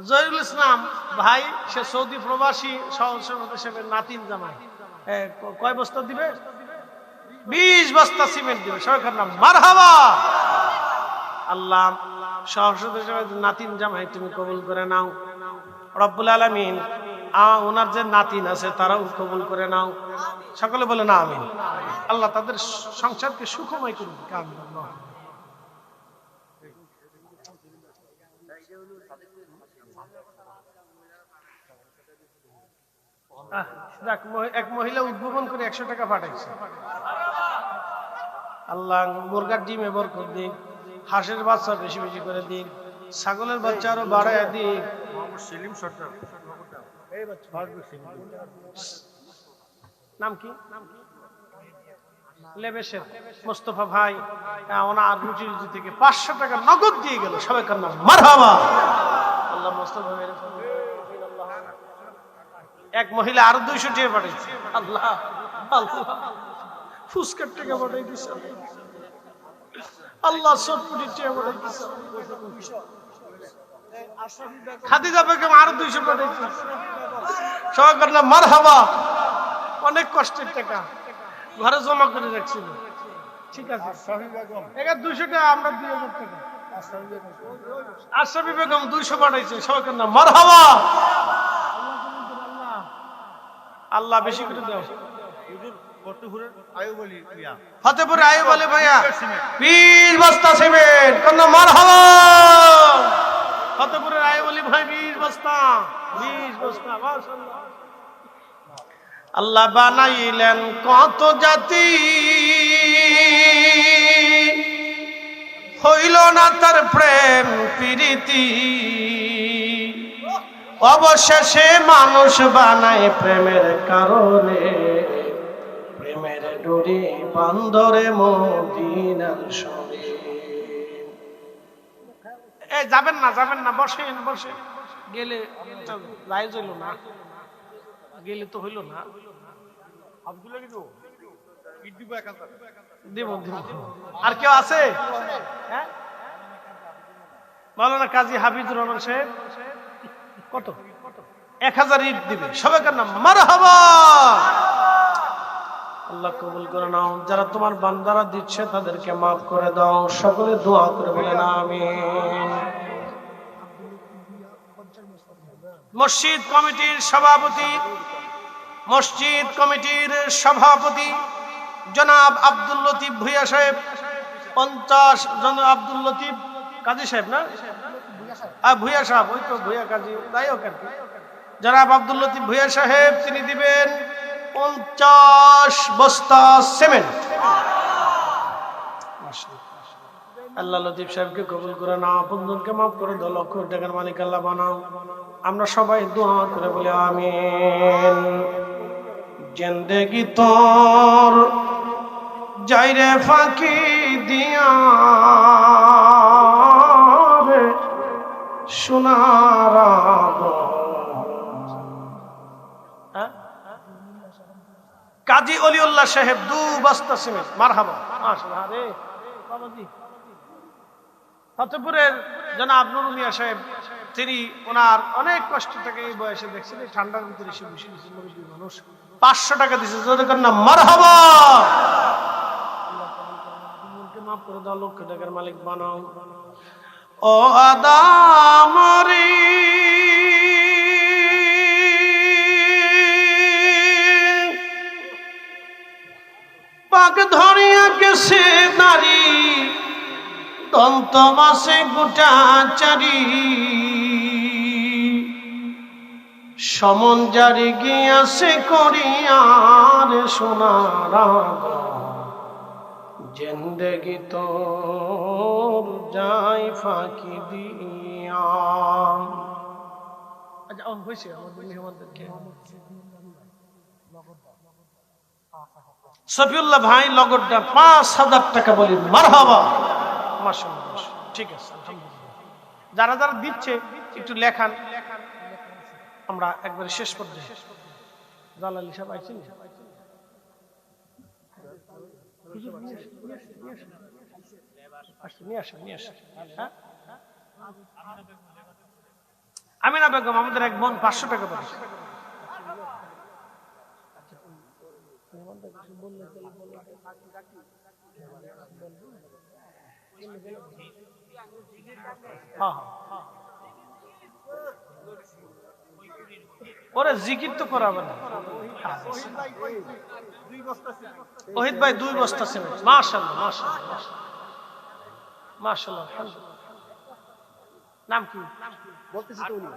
জহিরুল ইসলাম ভাই, সে সৌদি প্রবাসী সহসভাপতি নাতিন জামাই। কয় বস্তা দিবে? 20 বস্তা সিমেন্ট দিবে। সরকার নাম মারহাবা। আল্লাহ সহসভাপতি নাতিন জামাই তুমি কবুল করে নাও রব্বুল আলামিন। ওনার যে নাতিন আছে তারাও কবুল করে নাও। সকলে বলে না আমিন। আল্লাহ তাদের সংসারকে সুখময় করুন। আমিন। এক মহিলা উদ্ভাবন করে 100 টাকা পাঠাইছে। আল্লাহ মুরগার ডিমে বরকত দিক, হাঁসের বাচ্চা বেশি বেশি করে দিক, ছাগলের বাচ্চা আরো বাড়ায় দিক। নাম কি? লেবেশের মোস্তফা ভাই, ওনার রুটি রুজি থেকে 500 টাকা নগদ দিয়ে গেল। সবাই কার নাম মারহাবা। আল্লাহ মোস্তফা ভাই। এক মহিলা আরো 200 টাকা পাঠাইছে। আল্লাহ আল্লাহ, ফুসকার টাকা পাঠাই দিছে। আল্লাহ 100 কোটি টাকা পাঠাই দিছে। খাদিজা বেগম আরো 200 পাঠাইছে। সবাই কার নাম মারহাবা। অনেক কষ্টের টাকা ঘরে জমা করে রাখছিল। ঠিক আছে, 200 টাকা আমরা 2000 টাকা। আশরাফি বেগম 200 পাঠাইছে। সবাই কার নাম মারহাবা। আল্লাহ বেশি করে দাও। ফতেপুরে আয়ুব আলী ভাইয়া 20 বস্তা সিমেন্ট। কার নাম মারহাবা। ফতেপুরের আয়ুব আলী ভাই 20 বস্তা। মাশাআল্লাহ। আল্লাহ বানাইলেন কত জাতি, হইল না তার প্রেম প্রীতি, অবশেষে মানুষ বানায় প্রেমের কারণে, প্রেমের ডোরে বান্দরে মদিনার সনে। এই যাবেন না, বসেন বসেন। গেলে রাইজ হইল না, গেলে তো হইল না। দিব আর কেউ আছে? হ্যাঁ, মাওলানা কাজী হাফিজুর রহমান সাহেব কত 1000 ইট দিবে। সবাইকার নাম মারহাবা। আল্লাহ কবুল করে নাও। যারা তোমার বান্দারা দিচ্ছে তাদেরকে মাফ করে দাও। সকলে দোয়া করে বলেন আমিন। মসজিদ কমিটির সভাপতি জনাব আব্দুল লতিফ ভূঁইয়া সাহেব 50 জন। আব্দুল লতিফ কাজী সাহেব না, ভূঁইয়া সাহেব, ওই তো ভূঁইয়া কাজী, তাই হোক আর কি। জনাব আব্দুল লতিফ ভূঁইয়া সাহেব তিনি দিবেন 50 বস্তা সিমেন্ট। আল্লাহ লতিফ সাহেবকে কবুল করে নাও, বন্ধুকে মাফ করে দাও, লক্ষ টাকার মালিক আল্লাহ বানাও। আমরা সবাই দোয়া করে বলি আমিন। জিন্দেগি তোর যাইরে ফাঁকি দিয়া রে সোনার কাজী অলিউল্লাহ সাহেব 2 বস্তা সিমেন্ট। মারহাবা। মাশাআল্লাহ। রে বাবাজি ফতেপুরের জনাব নুরু মিয়া সাহেব, তিনি ওনার অনেক কষ্ট থেকে এই বয়সে দেখছেন, এই ঠান্ডার ভিতরে এসে বসে বসে মুরব্বী মানুষ 500 টাকা দিচ্ছে। যাদের নাম মারহাবা। আল্লাহ মাফ করে দাও, লক্ষ টাকার মালিক বানাও। ও আদামরি পাক ধরিয়া গেছে নারী, দন্ত মাসে গোটা চারি, সমন জারি গিয়াছে করিয়ার সোনার জিন্দেগি তোর যাই ফাঁকি দিয়া। আচ্ছা হয়েছে আমাদের মেহমানদেরকে সফিউল্লাহ ভাই লগরটা 5000 টাকা বলি মারহাবা। মাশাআল্লাহ, ঠিক আছে আলহামদুলিল্লাহ। যারা যারা দিচ্ছে একটু লেখান, আমরা একবারে শেষ পর্যায়ে। জালালি সাহেব আইছেন, নিয়ে আসেন। আমিনা বেগম আমাদের এক বোন 500 টাকা পাঠিয়েছে। ওরে জিকির তো করাবে না। ওহিদ ভাই 2 বস্তা সিমেন্ট। মাশাআল্লাহ মাশাআল্লাহ মাশাআল্লাহ। নাম কি বলতেছি তো উনি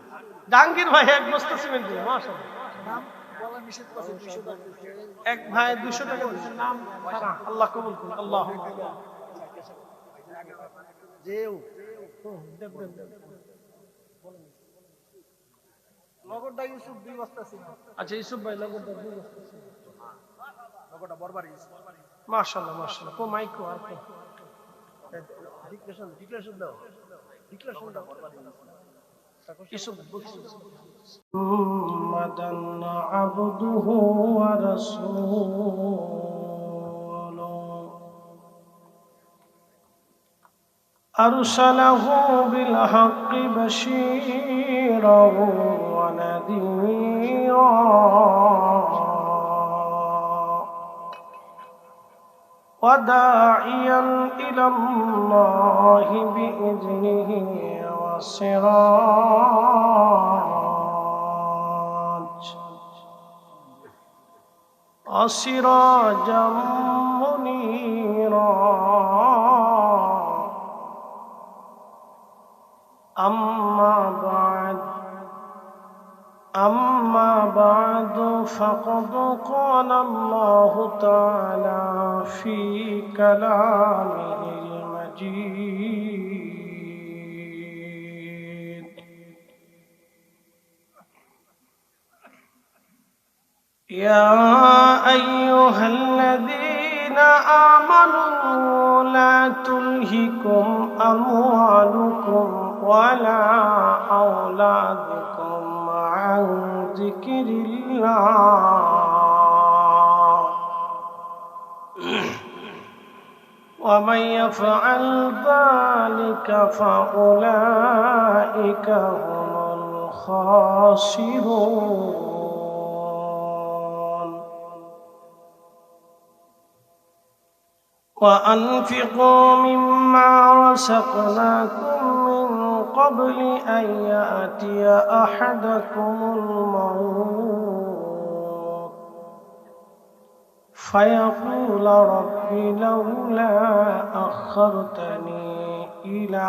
জাহাঙ্গীর ভাই 1 বস্তা সিমেন্ট দিল। মাশাআল্লাহ। নাম বলা নিষেধ করছে 200 টাকা। এক ভাই 200 টাকা দিয়েছে। নাম আল্লাহ কবুল করুন। আল্লাহ যেও লগরদা ইউসুফ 2 বস্তা সিমেন্ট। আচ্ছা ইউসুফ ভাই লগরদা 2 বস্তা সিমেন্ট। লগরদা বরবারি। মাশাআল্লাহ মাশাআল্লাহ। কো মাইকো আর কো ডিক্লারেশন দাও বরবারি ইউসুফ মুহাম্মাদান আবদুহু ওয়া রাসূলুহু আরসালাহু বিল হাক্কি বাশীরাও ওয়া নাযীরা وداعيا إلى الله بإذنه وسراجا منيرا أما بعد فقد قال الله تعالى في كلامه المجيد مجيد يا أيها الذين آمنوا لا تلهكم أموالكم ولا أولادكم عن ذكر الله ومن يفعل ذلك فأولئك هم الخاسرون وأنفقوا مما رزقناكم من قبل أن يأتي أحدكم الموت فيقول رب لولا أخرتني إلى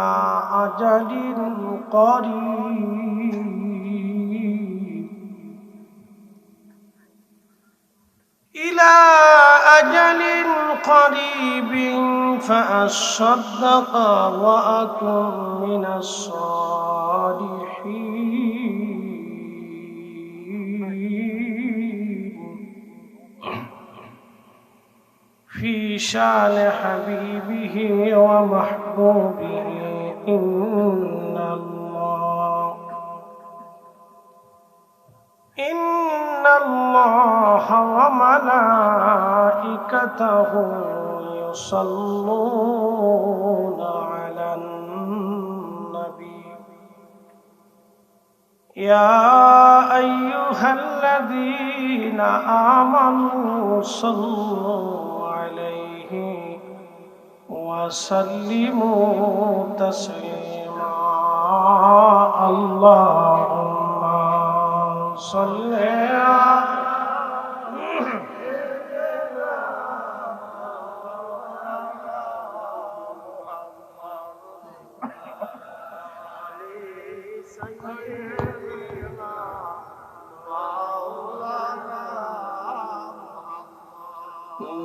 أجل قريب فأصدق وأكن من الصالحين في شان حبيبه ومحبوبه إن الله وملائكته يصلون على النبي يا أيها الذين آمنوا صلوا عليه وسلموا تسليما اللهم صل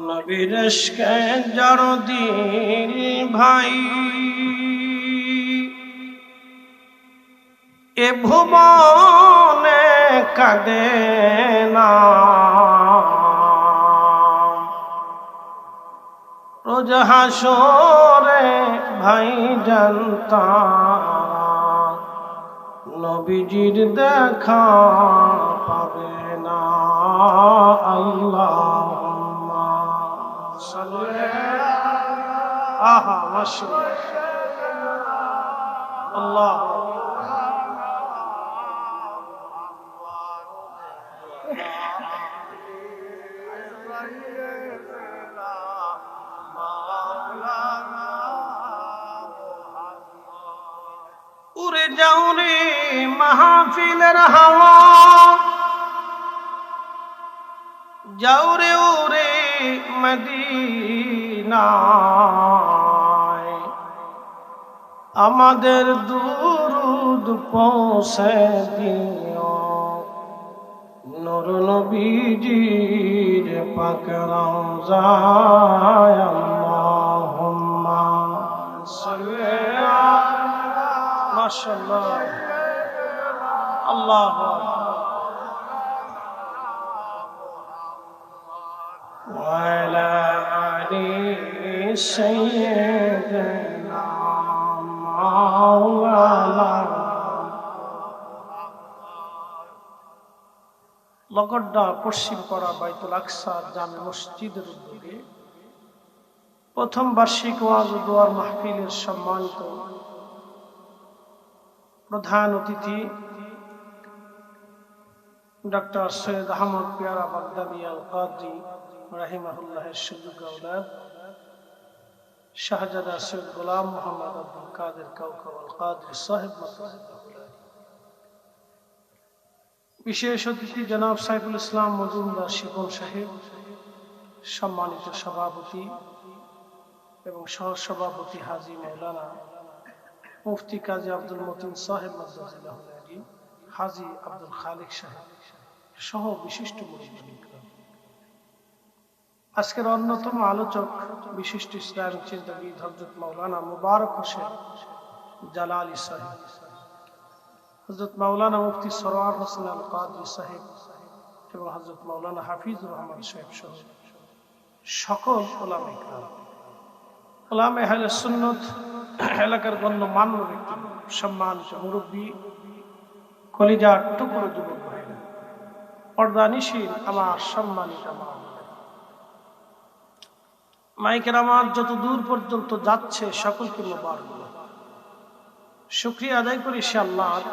নবীর ইশকে যার দিল ভাই এ ভুবনে কাঁদে না রোজ হাসরে ভাই জানতা নবীজির দেখা পাবে না আল্লাহুম্মা সাল্লি আহা মাশাআল্লাহ আল্লাহ উড়ে যাও রে মাহফিলের হাওয়া যাও রে উড়ে মদিনায় আমাদের দুরুদ পৌঁছে দিও নূর নবীজির পাক রওজায় আল্লাহুম্মা সাল্লি মাশাআল্লাহ আল্লাহু ওয়া আলা আলি সাইয়্যিদিনা মাওলানা লগড্ডা পশ্চিম পাড়া বাইতুল আকসা জামে মসজিদের উদ্যোগে প্রথম বার্ষিক ওয়াজ ও দোয়ার মাহফিলের সম্মানিত প্রধান অতিথি ডক্টর সৈয়দ আহমদ পিয়ারা বাগদাদি আল কাদরি রাহিমাহুল্লাহের সুযোগ্য আওলাদ শাহজাদা সৈয়দ গোলাম মোহাম্মদ আব্দুল কাদের কাউকাব আল কাদরি সাহেব বিশেষ অতিথি জনাব সাইফুল ইসলাম মজুমদার শিপন সাহেব সম্মানিত সভাপতি এবং সহসভাপতি হাজী মৌলানা মুফতি কাজী আব্দুল মতিন সাহেব মাদ্দাজিল্লাহ আলী হাজী আব্দুল খালিক সাহেব সহ বিশিষ্ট মুরব্বিগণ আজকের অন্যতম আলোচক বিশিষ্ট ইসলামিক চিন্তাবিদ হযরত মাওলানা মুবারক হোসেন জালালি সাহেব, হযরত মাওলানা মুফতি সরওয়ার হোসেন আল কাদরি সাহেব এবং হযরত মাওলানা হাফিজুর রহমান সাহেব সহ সকল উলামায়ে কেরাম, উলামায়ে আহলে সুন্নাত, এলাকার গণ্যমান্য ব্যক্তি, সম্মানিত মুরব্বী, কলিজার টুকরো যুবক ভাইরা, পর্দানিশীল আমার সম্মানিত মা, মাইকের আমার যত দূর পর্যন্ত যাচ্ছে সকলকে মোবারক। শুকরিয়া আদায় করি সে আল্লাহর,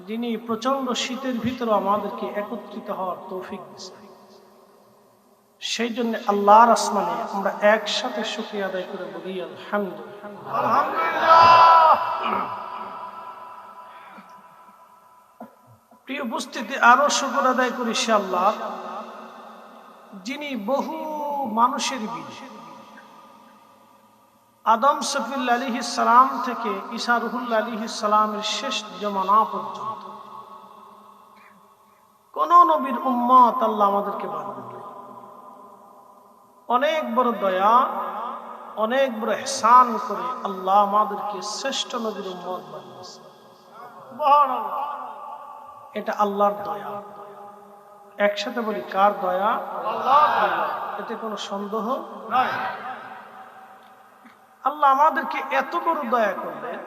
যিনি প্রচন্ড শীতের ভিতরে আমাদেরকে একত্রিত হওয়ার তৌফিক দিয়েছেন। সেই জন্য আল্লাহর আসমানে আমরা একসাথে শুকরিয়া আদায় করে বলি আলহামদুলিল্লাহ। প্রিয় উপস্থিতি, আরো শুকর আদায় করি সে আল্লাহ, যিনি বহু মানুষের বীজ, আদম সফিউল্লাহ আলাইহিস সালাম থেকে ঈসা রুহুল্লাহ আলাইহিস সালামের শেষ জামানা পর্যন্ত কোন নবীর উম্মত আল্লাহ আমাদেরকে বানালেন। অনেক বড় দয়া, অনেক বড় ইহসান করে আল্লাহ আমাদেরকে শ্রেষ্ঠ নবীর উম্মত বানিয়েছেন। সুবহানাল্লাহ, এটা আল্লাহর দয়া। একসাথে বলি, কার দয়া? আল্লাহর। এতে কোনো সন্দেহ নাই। আল্লাহ আমাদেরকে এত বড় দয়া করলেন,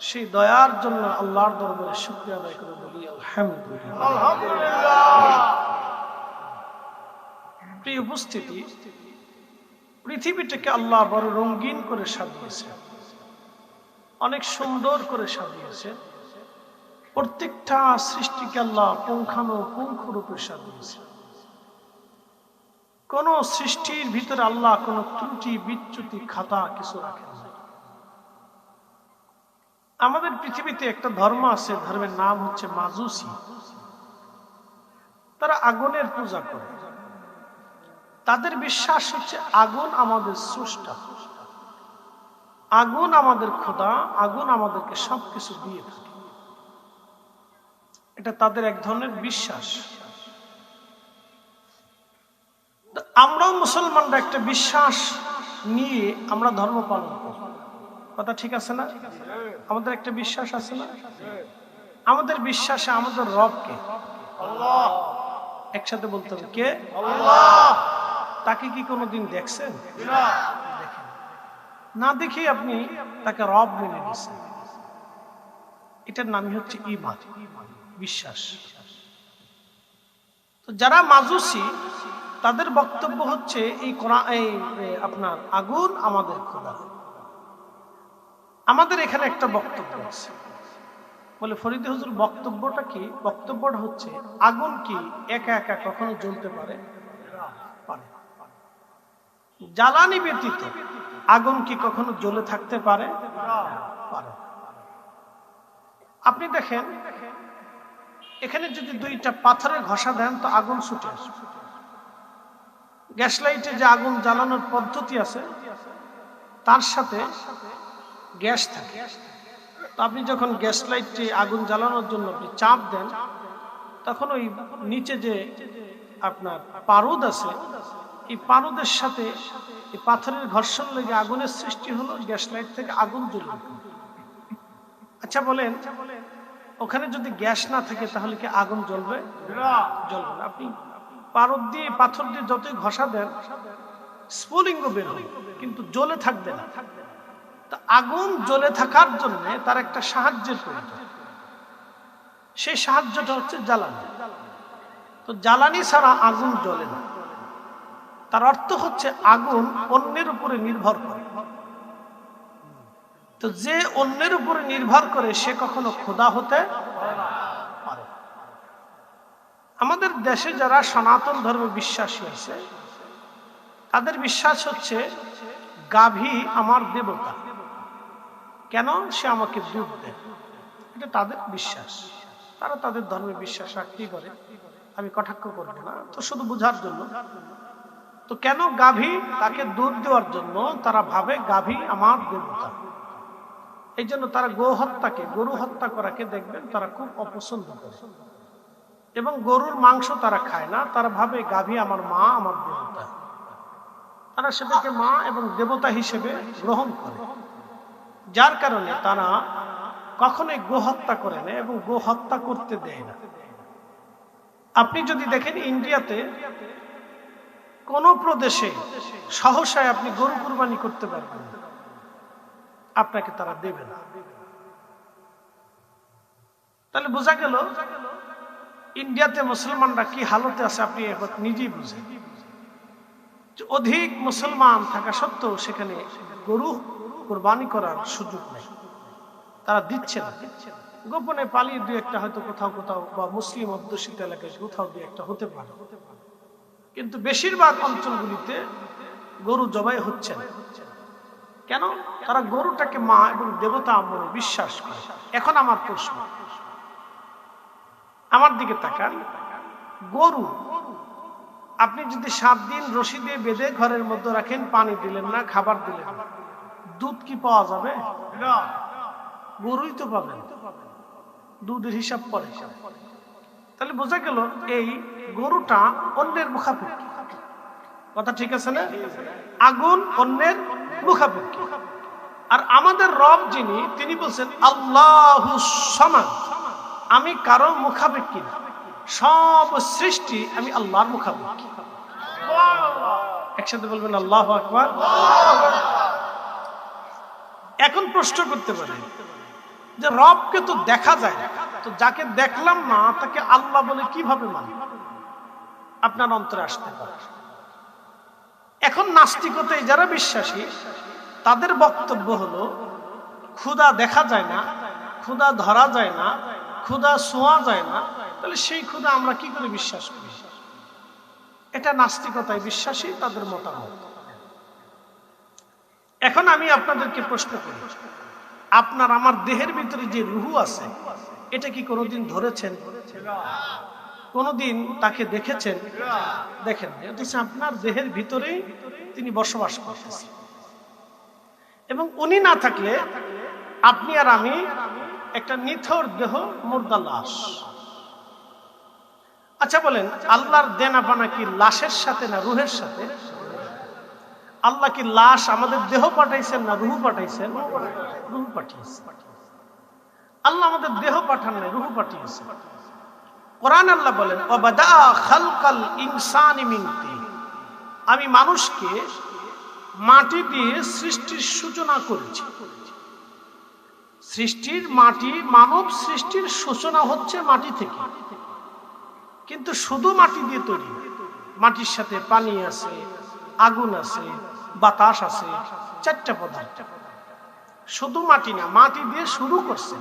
সেই দয়ার জন্য আল্লাহর দরবারে শুকরিয়া আদায় করে বলি আলহামদুলিল্লাহ। প্রিয় উপস্থিতি, পৃথিবীটাকে আল্লাহ বড় রঙিন করে সাজিয়েছেন, অনেক সুন্দর করে সাজিয়েছেন। প্রত্যেকটা সৃষ্টিকে আল্লাহ পুঙ্খানুপুঙ্খ রূপে সাজিয়েছেন। কোন সৃষ্টির ভিতরে আল্লাহ কোন ত্রুটি বিচ্যুতি খাতা কিছু রাখেন না। আমাদের পৃথিবীতে একটা ধর্ম আছে, ধর্মের নাম হচ্ছে মাজুসি। তারা আগুনের পূজা করে। তাদের বিশ্বাস হচ্ছে আগুন আমাদের স্রষ্টা, আগুন আমাদের খোদা, আগুন আমাদেরকে সবকিছু দিয়ে থাকে। এটা তাদের এক ধরনের বিশ্বাস। আমরাও মুসলমানরা একটা বিশ্বাস নিয়ে আমরা ধর্ম পালন করি, কথা ঠিক আছে না? আমাদের একটা বিশ্বাস আছে না? আমাদের বিশ্বাসে আমাদের রবকে আল্লাহ, একসাথে বলতে হবে কে? আল্লাহ। তাকে কি কোনোদিন দেখছেন? না দেখে আপনি তাকে রব মেনে নিয়েছেন। এটার নামই হচ্ছে ঈমান, বিশ্বাস। তো যারা মাজুসি, তাদের বক্তব্য হচ্ছে এই আপনার আগুন আমাদের খোদা। আমাদের এখানে একটা বক্তব্য আছে, বলে ফরিদে হুজুর বক্তব্যটা কি? বক্তব্যটা হচ্ছে আগুন কি একা একা কখনো জ্বলতে পারে? পারে। জ্বালানি ব্যতীত আগুন কি কখনো জ্বলে থাকতে পারে? পারে। আপনি দেখেন, এখানে যদি দুইটা পাথরে ঘষা দেন তো আগুন ছুটে আসবে। গ্যাস লাইটে যে আগুন জ্বালানোর পদ্ধতি আছে তার সাথে গ্যাস থাকে। তো আপনি যখন গ্যাস লাইটটি আগুন জ্বালানোর জন্য আপনি চাপ দেন, তখন ওই নিচে যে আপনার পারদ আছে, এই পারদের সাথে এই পাথরের ঘর্ষণ লেগে আগুনের সৃষ্টি হলো, গ্যাস লাইট থেকে আগুন জ্বলবে। আচ্ছা বলেন, ওখানে যদি গ্যাস না থাকে তাহলে কি আগুন জ্বলবে? জ্বলবে না। আপনি পারদ দিয়ে পাথর দিয়ে যতই ঘষা দেন স্ফুলিঙ্গ বের হবে, কিন্তু জ্বলে থাকবে না। তা আগুন জ্বলে থাকার জন্য তার একটা সাহায্যের প্রয়োজন। সেই সাহায্যটা হচ্ছে জ্বালানি। তো জ্বালানি ছাড়া আগুন জ্বলে না। তার অর্থ হচ্ছে আগুন অন্যের উপরে নির্ভর করে। তো যে অন্যের উপরে নির্ভর করে সে কখনো খোদা হতে পারে। আমাদের দেশে যারা সনাতন ধর্মে বিশ্বাসী আছে, তাদের বিশ্বাস হচ্ছে গাভী আমার দেবতা, কেন? সে আমাকে দুধ দেয়। এটা তাদের বিশ্বাস। তারা তাদের ধর্মে বিশ্বাস রাখতেই পারে, আমি কটাক্ষ করব না, তো শুধু বোঝার জন্য। তো কেন গাভী? তাকে দুধ দেওয়ার জন্য তারা ভাবে গাভী আমার দেবতা। এই জন্য তারা গো হত্যাকে, গরু হত্যা করাকে দেখবেন তারা খুব অপছন্দ করে। এবং গরুর মাংস তারা খায় না, তারা ভাবে গাভী আমার মা, আমার দেবতা। তারা সেটাকে মা এবং দেবতা হিসেবে গ্রহণ করে, যার কারণে তারা কখনোই গো হত্যা করে না এবং গো হত্যা করতে দেয় না। আপনি যদি দেখেন ইন্ডিয়াতে কোন প্রদেশে সহসায় আপনি গরু কুরবানি করতে পারবেন না, আপনাকে তারা দেবে না। তাহলে বোঝা গেল ইন্ডিয়াতে মুসলমানরা কি হালতে আছে, আপনি নিজেই বুঝেন। অধিক মুসলমান থাকা সত্ত্বেও সেখানে গরু কুরবানি করার সুযোগ নেই, তারা দিচ্ছে না। গোপনে পালিয়ে দুই একটা হয়তো কোথাও কোথাও বা মুসলিম অধ্যুষিত এলাকায় কোথাও দুই একটা হতে পারে, কিন্তু বেশিরভাগ অঞ্চলগুলিতে গরু জবাই হচ্ছে না। কেন? তারা গরুটাকে মা এবং দেবতা বলে বিশ্বাস করে। এখন আমার প্রশ্ন, আমার দিকে তাকান, গরু আপনি যদি 7 দিন রশি দিয়ে বেঁধে ঘরের মধ্যে রাখেন, পানি দিলেন না, খাবার দিলেন না, দুধ কি পাওয়া যাবে? গরুই তো পাবেন, দুধের হিসাব পরে। তাহলে বোঝা গেল এই গরুটা অন্যের মুখাপেক্ষী। কথা ঠিক আছে না? আগুন অন্যের মুখাপেক্ষী। আর আমাদের রব যিনি, তিনি বলছেন আল্লাহুস সামাদ, আমি কারো মুখাপেক্ষী না, সব সৃষ্টি আমি আল্লাহর মুখাপেক্ষী। একসাথে বলবেন আল্লাহু আকবার। এখন প্রশ্ন করতে পারে যে রবকে তো দেখা যায়, তো যাকে দেখলাম না তাকে আল্লাহ বলে কিভাবে মানি? আপনার অন্তরে আসতে পারে। এখন নাস্তিকতায় যারা বিশ্বাসী তাদের বক্তব্য হলো ক্ষুধা দেখা যায় না, ক্ষুধা ধরা যায় না, ক্ষুধা ছোঁয়া যায় না, তাহলে সেই ক্ষুধা আমরা কি করে বিশ্বাস করি? এটা নাস্তিকতায় বিশ্বাসী তাদের মতামত। এখন আমি আপনাদেরকে প্রশ্ন করি, আপনার আমার দেহের ভিতরে যে রুহু আছে, এটা কি কোনোদিন ধরেছেন? কোনোদিন তাকে দেখেছেন? দেখেন, এটা আপনার দেহের ভিতরেই তিনি বসবাস করতেছেন, এবং উনি না থাকলে আপনি আর আমি একটা নিথর দেহ, মুর্দা লাশ। আচ্ছা বলেন, আল্লাহর দেনা পানা কি লাশের সাথে না রুহের সাথে? আল্লাহ কি লাশ আমাদের দেহ পাঠাইছেন না রুহু পাঠাইছেন? রুহু পাঠিয়েছেন। আল্লাহ আমাদের দেহ পাঠান নাই, রুহু পাঠিয়েছেন। কোরআন আল্লাহ বলেন ওয়াবাদা খালকাল ইনসানি মিন তিন, আমি মানুষকে মাটি দিয়ে সৃষ্টির সূচনা করেছি। সৃষ্টির মাটি, মানব সৃষ্টির সূচনা হচ্ছে মাটি থেকে, কিন্তু শুধু মাটি দিয়ে তৈরি। মাটির সাথে পানি আছে, আগুন আছে, বাতাস আছে, 4টা পদার্থ। শুধু মাটি না, মাটি দিয়ে শুরু করছে,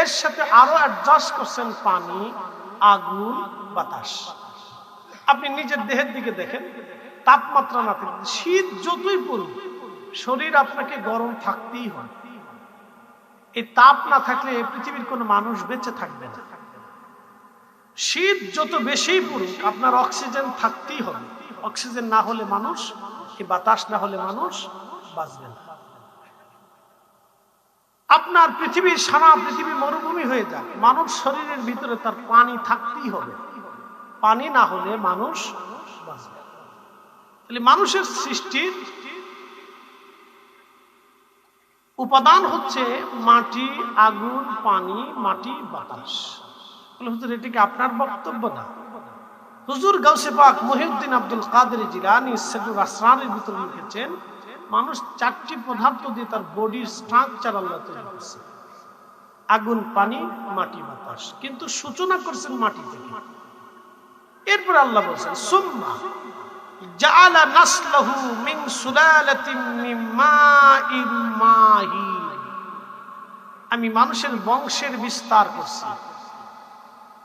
এর সাথে আরো অ্যাডজাস্ট করছেন পানি, আগুন, বাতাস। আপনি নিজের দেহের দিকে দেখেন, তাপমাত্রা না থাকলে, শীত যতই পড়ুক, শরীর আপনাকে গরম থাকতেই হয়। এই তাপ না থাকলে পৃথিবীর কোনো মানুষ বেঁচে থাকবে না। শীত যত বেশি পড়ুক, আপনার অক্সিজেন থাকতেই হবে। অক্সিজেন না হলে মানুষ, এই বাতাস না হলে মানুষ বাঁচবে না। আপনার পৃথিবীর সারা পৃথিবী মরুভূমি হয়ে যাক, মানব শরীরের ভিতরে তার পানি থাকতেই হবে। পানি না হলে মানুষ বাঁচবে। তাহলে মানুষের সৃষ্টির উপাদান হচ্ছে মাটি, আগুন, পানি, মাটি, বাতাস। হুজুর, এটা কি আপনার বক্তব্য না? হুজুর গাউসে পাক মহিউদ্দিন আব্দুল কাদের জিলানী সিররুল আসরারের ভিতরে লিখেছেন, মানুষ 4টি পদার্থ দিয়ে তার বডির স্ট্রাকচার আল্লাহ তৈরি করেছে, আগুন, পানি, মাটি, বাতাস, কিন্তু সূচনা করছেন মাটি থেকে। এরপর আল্লাহ বলেছেন সুম্মা জাআলা নাসলাহু মিন সুলালাতিন মিন মাইন মাহিন, আমি মানুষের বংশের বিস্তার করছি।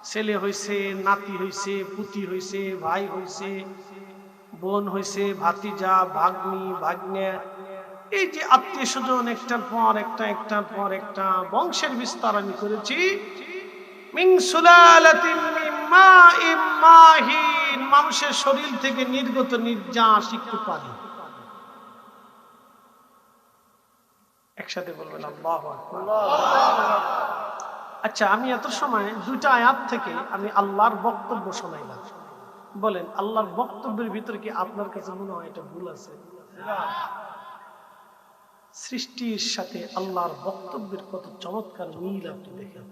ছেলে হইছে, নাতি হইছে, পুতি হইছে, ভাই হইছে, বোন হইছে, ভাতিজা, ভাগ্নি, ভাগ্নে, এই যে আত্মীয় স্বজন একটার পর একটা, একটার পর একটা বংশের বিস্তার আমি করেছি। মিন সুলালাতিন মিন মাইন মাহিন, মানুষের শরীর থেকে নির্গত নির্যাস একটু পানি। একসাথে বলবেন আল্লাহু আকবার। আচ্ছা, আমি এত সময় দুইটা আয়াত থেকে আমি আল্লাহর বক্তব্য শোনাইলাম। বলেন, আল্লাহর বক্তব্যের ভিতরে কি আপনার কাছে মনে হয় এটা ভুল আছে? সৃষ্টির সাথে আল্লাহর বক্তব্যের কত চমৎকার মিল আপনি দেখেন।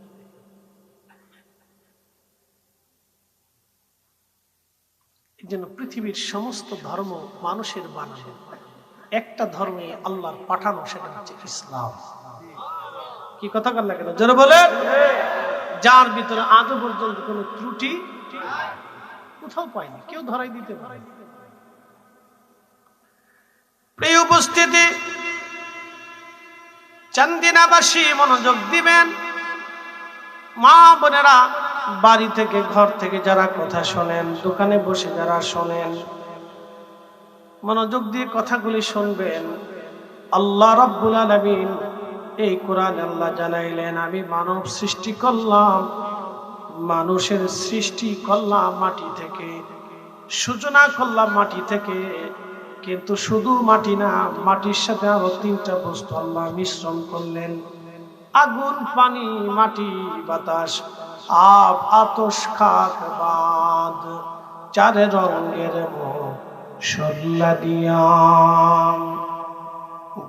এই জন্য পৃথিবীর সমস্ত ধর্ম মানুষের বানানো, একটা ধর্মে আল্লাহর পাঠানো, সেটা হচ্ছে ইসলাম। কি কথা বল না কেন, জোরে বলেন। যার ভিতরে আজও পর্যন্ত কোনো ত্রুটি কোথাও পায়নি, কেউ ধরাই দিতে পারেনি। প্রিয় উপস্থিতি, চান্দিনাবাসী মনোযোগ দিবেন। মা বোনেরা, বাড়ি থেকে ঘর থেকে যারা কথা শোনেন, দোকানে বসে যারা শোনেন, মনোযোগ দিয়ে কথাগুলি শুনবেন। আল্লাহ রাব্বুল আলামিন এই কোরআন আল্লাহ জানাইলেন, আমি মানব সৃষ্টি করলাম, মানুষের সৃষ্টি করলাম মাটি থেকে, সূচনা করলাম মাটি থেকে। কিন্তু শুধু মাটি না, মাটির সাথে আরো তিনটা বস্তু আল্লাহ মিশ্রণ করলেন। আগুন, পানি, মাটি, বাতাস, আব, আতশ, খাক, বাদ, চার রঙের মশলা দিয়াম।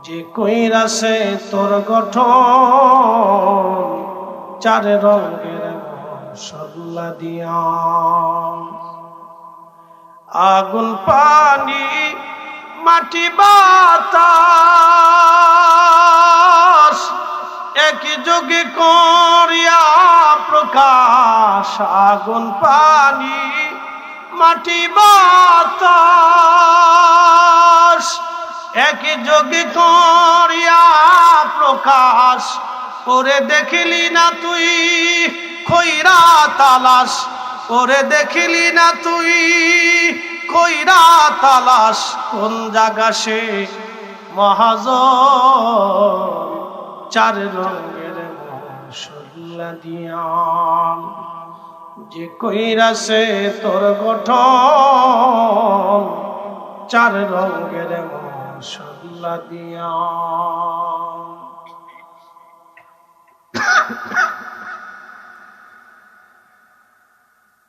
যে কইরাছে তোর গঠন, চার রঙের মশলা দিয়াম। আগুন, পানি, মাটি, বাতাস একই যোগে করিয়া প্রকাশ। আগুন, পানি, মাটি, বাতাস একই যোগে করিয়া প্রকাশ। ওরে দেখিলি না তুই খৈরা তালাশ, ওরে দেখিলি না তুই কইরা তালাশ। কোন জায়গা সে মহাজন, চার রঙের মশলা দিয়াম। যে কইরাছে তোর গঠন, চার রঙের মশলা দিয়াম।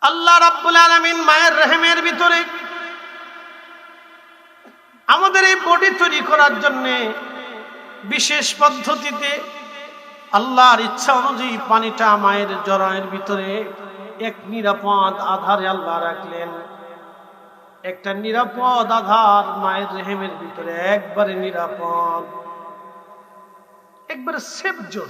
আল্লাহ রাব্বুল আলামিন মায়ের রহমের ভিতরে আমাদের এই বডি তৈরি করার জন্য বিশেষ পদ্ধতিতে আল্লাহর ইচ্ছা অনুযায়ী পানিটা মায়ের জরায়ের ভিতরে এক নিরাপদ আধারে আল্লাহ রাখলেন। একটা নিরাপদ আধার মায়ের রহমের ভিতরে, একবারে নিরাপদ, একবারে সেফ জোন।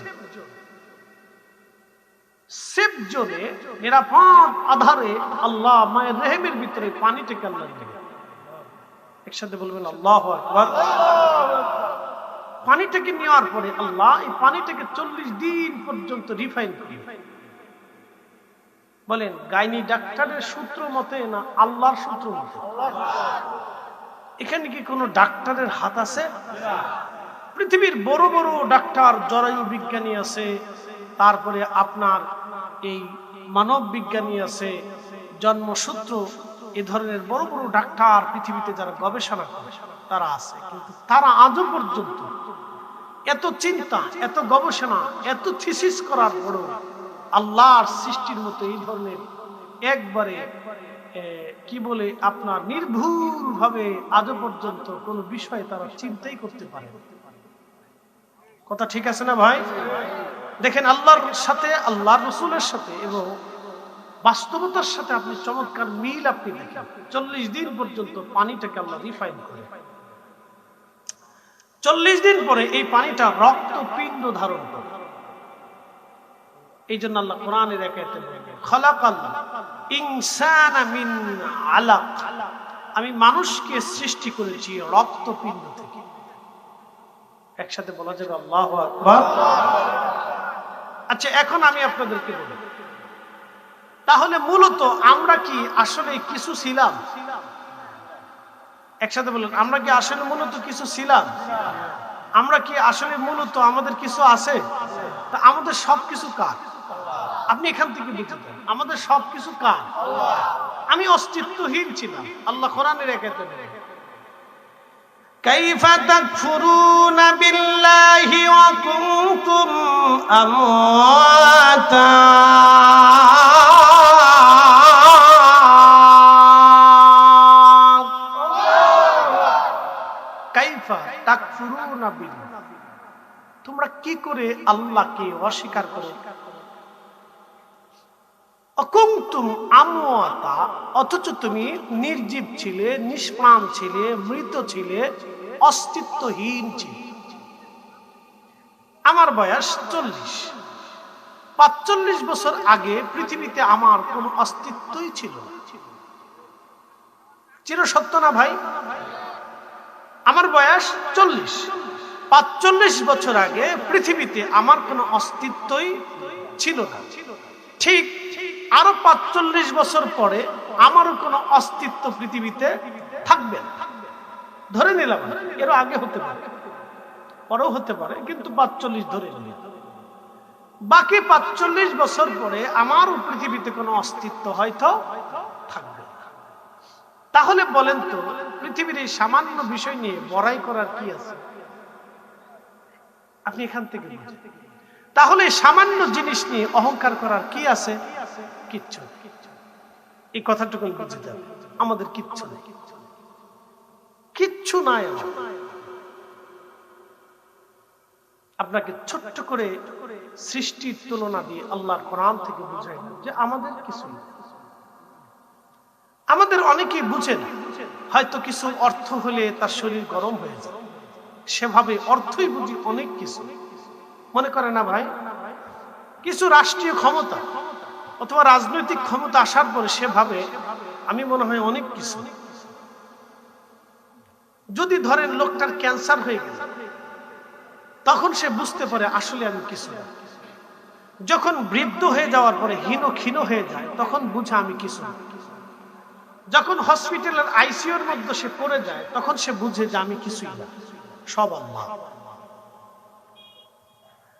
সেফ জোনে, নিরাপদ আধারে আল্লাহ মায়ের রহমের ভিতরে পানিটাকে আল্লাহ দিলেন। একসাথে বলবেন আল্লাহু আকবার। পানিটাকে নেওয়ার পরে আল্লাহ এই পানিটাকে 40 দিন পর্যন্ত রিফাইন করলেন। বলেন, গাইনি ডাক্তারের সূত্র মতে না আল্লাহর সূত্র মতে? এখানে কি কোনো ডাক্তারের হাত আছে? পৃথিবীর বড় বড় ডাক্তার, জরায়ু বিজ্ঞানী আছে, তারপরে আপনার এই মানব বিজ্ঞানী আছে, জন্মসূত্র, এ ধরনের বড় বড় ডাক্তার পৃথিবীতে যারা গবেষণা করে তারা আছে। কিন্তু তারা আজও পর্যন্ত এত চিন্তা, এত গবেষণা, এত থিসিস করার পরও আল্লাহর সৃষ্টির মতো এই ধরনের একবারে কি বলে আপনার নির্ভুল ভাবে আজও পর্যন্ত কোনো বিষয় তারা চিন্তাই করতে পারে। কথা ঠিক আছে না ভাই? দেখেন, আল্লাহর সাথে, আল্লাহর রাসূলের সাথে এবং বাস্তবতার সাথে আপনি চমৎকার মিল আপনি দেখেন। 40 দিন পর্যন্ত পানিটাকে আল্লাহ রিফাইন করে। 40 দিন পরে এই পানিটা রক্তপিণ্ড ধারণ করে। এই জন্য আল্লাহ কোরআনের এক আয়াতে বলেন, খালাকাল ইনসানা মিন আলাক, আমি মানুষকে সৃষ্টি করেছি রক্তপিণ্ড থেকে। একসাথে বলা যাবে আল্লাহু আকবার। আচ্ছা, এখন আমি আপনাদেরকে বলি, তাহলে মূলত আমরা কি আসলে কিছু ছিলাম? একসাথে বলুন, আমরা কি আসলে মূলত কিছু ছিলাম? আমরা কি আসলে মূলত আমাদের কিছু আছে? তা আমাদের সবকিছু কার? আপনি এখান থেকে বুঝতে পারেন আমাদের সবকিছু কার? আমি অস্তিত্বহীন ছিলাম। আল্লাহ কোরআনের একাতে বলেন, কাইফা তাকফুরুনা বিল্লাহি ওয়া কুনতুম আমওয়াত কাইফা তাকফুরুনা বিল্লাহ, তোমরা কি করে আল্লাহকে অস্বীকার করো। অকুনতুম আমওয়াতা, অথচ তুমি নির্জীব ছিলে, নিষ্প্রাণ ছিলে, মৃত ছিলে, অস্তিত্বহীন ছিলে। আমার বয়স 40, 45 বছর আগে পৃথিবীতে আমার কোনো অস্তিত্বই ছিল না। চিরসত্য না ভাই? আমার বয়স 40, 45 বছর আগে পৃথিবীতে আমার কোনো অস্তিত্বই ছিল না। ঠিক আরো 45 বছর পরে আমারও কোনো অস্তিত্ব পৃথিবীতে থাকবে না। ধরে নিলাম, এরও আগে হতে পারে, পরেও হতে পারে, কিন্তু 45 ধরে নিলাম। বাকি 45 বছর পরে আমারও পৃথিবীতে কোনো অস্তিত্ব হয়তো থাকবে। তাহলে বলেন তো, পৃথিবীর এই সামান্য বিষয় নিয়ে বড়াই করার কি আছে? আপনি এখান থেকে বুঝেন। তাহলে সামান্য জিনিস নিয়ে অহংকার করার কি আছে? কিচ্ছু। এই কথাটুকু বুঝতে হবে, আমাদের কিচ্ছু নেই, কিচ্ছু নাই। আপনাকে ছোট্ট করে সৃষ্টির তুলনা দিয়ে আল্লাহর কোরআন থেকে বুঝাই যে আমাদের কিছু নেই। আমাদের অনেকেই বুঝেন, হয়তো কিছু অর্থ হলে তার শরীর গরম হয়ে যায়, সেভাবে অর্থই বুঝি অনেক কিছু। মনে করে না ভাই, কিছু রাষ্ট্রীয় ক্ষমতা অথবা রাজনৈতিক ক্ষমতা আসার পরে সেভাবে আমি মনে হয় অনেক কিছু। যদি ধরেন লোকটার ক্যান্সার হয়ে গেল, তখন সে বুঝতে পারে আসলে আমি কিছু না। যখন বৃদ্ধ হয়ে যাওয়ার পরে হীন ক্ষীণ হয়ে যায়, তখন বুঝে আমি কিছু না। যখন হসপিটালের আইসিইউর মধ্যে সে পড়ে যায়, তখন সে বুঝে যে আমি কিছুই না, সব আল্লাহ।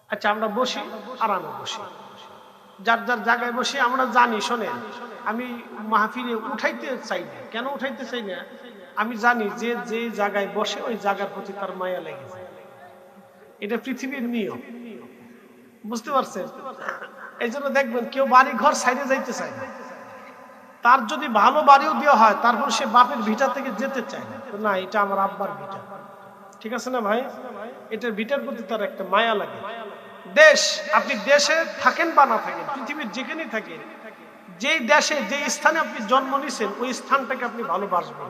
আচ্ছা, আমরা বসি, আরামে বসি, যার যার জায়গায় বসে আমরা জানি, শোনেন, আমি মাহফিলে উঠাইতে চাই না। কেন উঠাইতে চাই না? আমি জানি যে যে জায়গায় বসে ওই জায়গার প্রতি তার মায়া লেগে যায়। এটা পৃথিবীর নিয়ম, বুঝতে পারছেন? এই জন্য দেখবেন কেউ বাড়ি ঘর সাইডে যাইতে চায় না। তার যদি ভালো বাড়িও দেওয়া হয়, তারপর সে বাপের ভিটা থেকে যেতে চায় না। না, এটা আমার আব্বার ভিটা, ঠিক আছে না ভাই? এটার ভিটার প্রতি তার একটা মায়া লাগে। দেশ, আপনি দেশে থাকেন বা না থাকেন, পৃথিবীর যেখানেই থাকেন, যেই দেশে যে স্থানে আপনি জন্ম নিয়েছেন, ওই স্থানটাকে আপনি ভালোবাসবেন।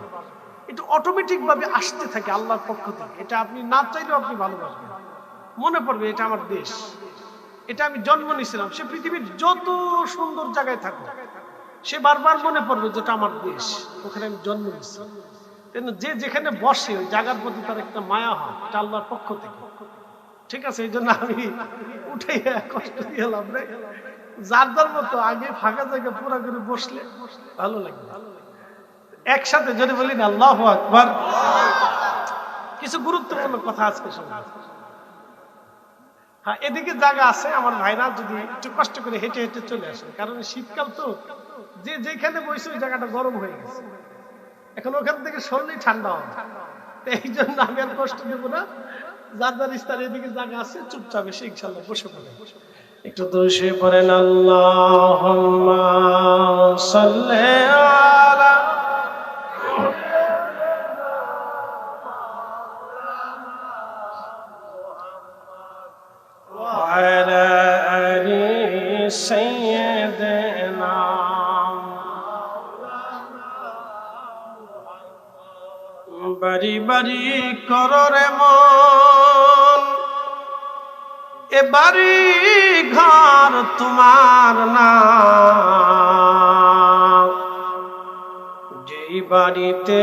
এটা অটোমেটিক ভাবে আসতে থাকে আল্লাহর পক্ষ থেকে। এটা আপনি না চাইলেও আপনি ভালোবাসবেন। মনে পড়বে এটা আমার দেশ, এটা আমি জন্ম নিয়েছিলাম। সে পৃথিবীর যত সুন্দর জায়গায় থাকুক, সে বারবার মনে পড়বে যেটা আমার দেশ, ওখানে আমি জন্ম নিয়েছি। যে যেখানে বসে ওই জায়গার প্রতি তার একটা মায়া হয়, এটা আল্লাহর পক্ষ থেকে, ঠিক আছে? এই জন্য আমি উঠে কষ্ট দিয়ে লাভ রে, যার যার মতো আগে ফাঁকা জায়গা পুরো করে বসলে ভালো লাগবে। একসাথে যদি বলি না আল্লাহু আকবার। কিছু গুরুত্বপূর্ণ কথা আজকে শুনবো। হ্যাঁ, এদিকে জায়গা আছে, আমার ভাইরা যদি একটু কষ্ট করে হেঁটে হেঁটে চলে আসে, কারণ শীতকাল তো, যে যেখানে বসে ওই জায়গাটা গরম হয়ে গেছে, এখন ওখান থেকে সরলেই ঠান্ডা হবে। এই জন্য আমি আর কষ্ট দেবো না। যার যার স্থানে এদিকে জায়গা আছে, চুপচাপ এসে ইনশাল্লাহ বসে পড়ে। একটু দোষে পড়েন আল্লাহুম্মা সাল্লি আলা ওয়া আলা আলি সাইয়্যিদিনা। বাড়ি বাড়ি করো রে মন, এ বাড়ি ঘর তোমার না। যেই বাড়িতে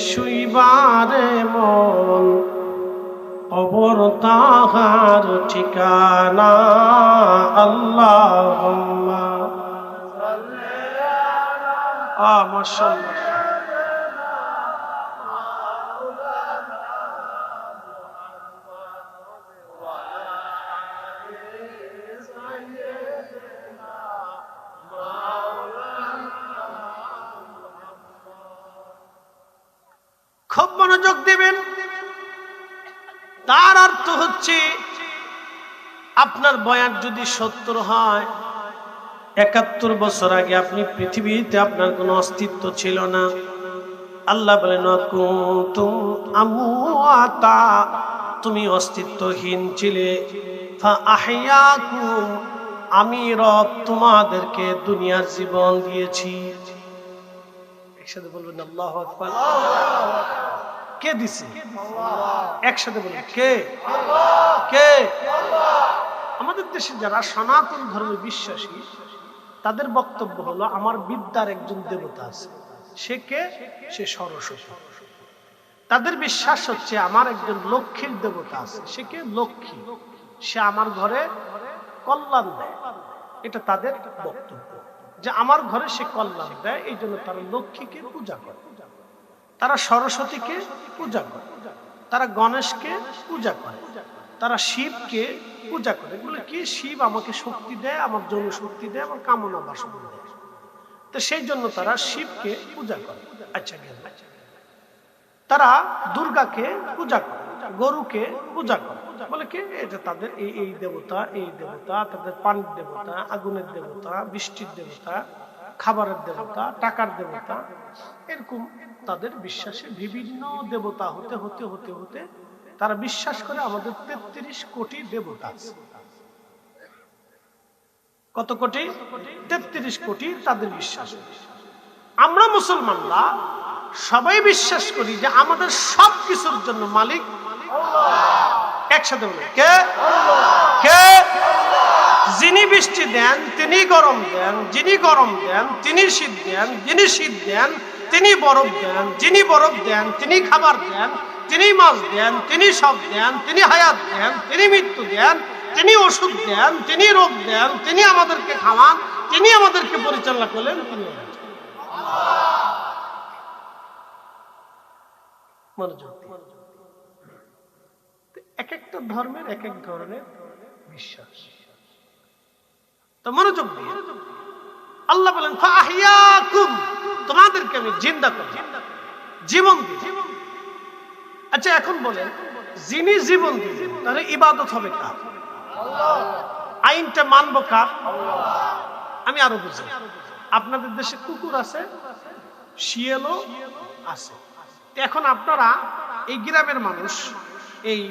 শুইবারে মন, কবর তাহার ঠিকানা। আল্লাহুম্মা মাশাআল্লাহ। খুব মনোযোগ দিবেন। তার অর্থ হচ্ছে আপনার বয়স যদি 70 হয়, 71 বছর আগে আপনি পৃথিবীতে আপনার কোনো অস্তিত্ব ছিল না। আল্লাহ বলেন কুনতুম আমওয়াতা, তুমি অস্তিত্বহীন ছিলে, ফাআহইয়াকুম, আমি রব তোমাদেরকে দুনিয়ার জীবন দিয়েছি। একসাথে বলবেন আল্লাহু আকবার। কে দিছে? একসাথে বলুন কে? কে? আমাদের দেশে যারা সনাতন ধর্মে বিশ্বাসী তাদের বক্তব্য হলো আমার বিদ্যার একজন দেবতা আছে। সে কে? সে সরস্বতী। তাদের বিশ্বাস হচ্ছে আমার একজন লক্ষ্মীর দেবতা আছে। সে কে? লক্ষ্মী। সে আমার ঘরে কল্যাণ দেয়। এটা তাদের বক্তব্য যে আমার ঘরে সে কল্যাণ দেয়, এই জন্য তারা লক্ষ্মীকে পূজা করে, তারা সরস্বতীকে পূজা করে, তারা গণেশকে পূজা করে, তারা শিবকে পূজা করে। বলে কি? শিব আমাকে শক্তি দেয়, আমার যৌন শক্তি দেয়, আমার কামনা বাসনা দেয়। তো সেই জন্য তারা শিবকে পূজা করে। আচ্ছা গেল। তারা দুর্গাকে পূজা করে, গরুকে পূজা করে। বলে কি? এটা তাদের এই দেবতা, এই দেবতা, তাদের পানির দেবতা, আগুনের দেবতা, বৃষ্টির দেবতা, খাবারের দেবতা, টাকার দেবতা। এরকম তাদের বিশ্বাসে বিভিন্ন দেবতা হতে হতে হতে হতে তারা বিশ্বাস করে আমাদের 33 কোটি দেবতা আছে। কত কোটি? 33 কোটি তাদের বিশ্বাস। আমরা মুসলমানরা সবাই বিশ্বাস করি যে আমাদের সব কিছুর জন্য মালিক আল্লাহ। একসাথে বলি কে? কে? যিনি বৃষ্টি দেন তিনি গরম দেন, যিনি গরম দেন তিনি শীত দেন, যিনি শীত দেন তিনি বরফ দেন, যিনি বরফ দেন তিনি খাবার দেন, তিনি মাছ দেন, তিনি সব দেন, তিনি হায়াত দেন, তিনি মৃত্যু দেন, তিনি ওষুধ দেন, তিনি রোগ দেন, তিনি আমাদেরকে খাওয়ান, তিনি আমাদেরকে পরিচালনা করলেন। তিনি মনোযোগ। এক একটা ধর্মের এক এক ধরনের বিশ্বাস। তো মনোযোগ দিয়ে আল্লাহ বলেন ফাহিয়াকুম, তোমাদেরকে আমি জিন্দা করব, জীবন দিব। আচ্ছা এখন বলেন, যিনি জীবন দিবেন তার ইবাদত হবে কার? আল্লাহ। আইনটা মানব কার? আল্লাহ। আমি আরো বুঝি, আপনাদের দেশে কুকুর আছে, শিয়ালও আছে। এখন আপনারা এই গ্রামের মানুষ, এই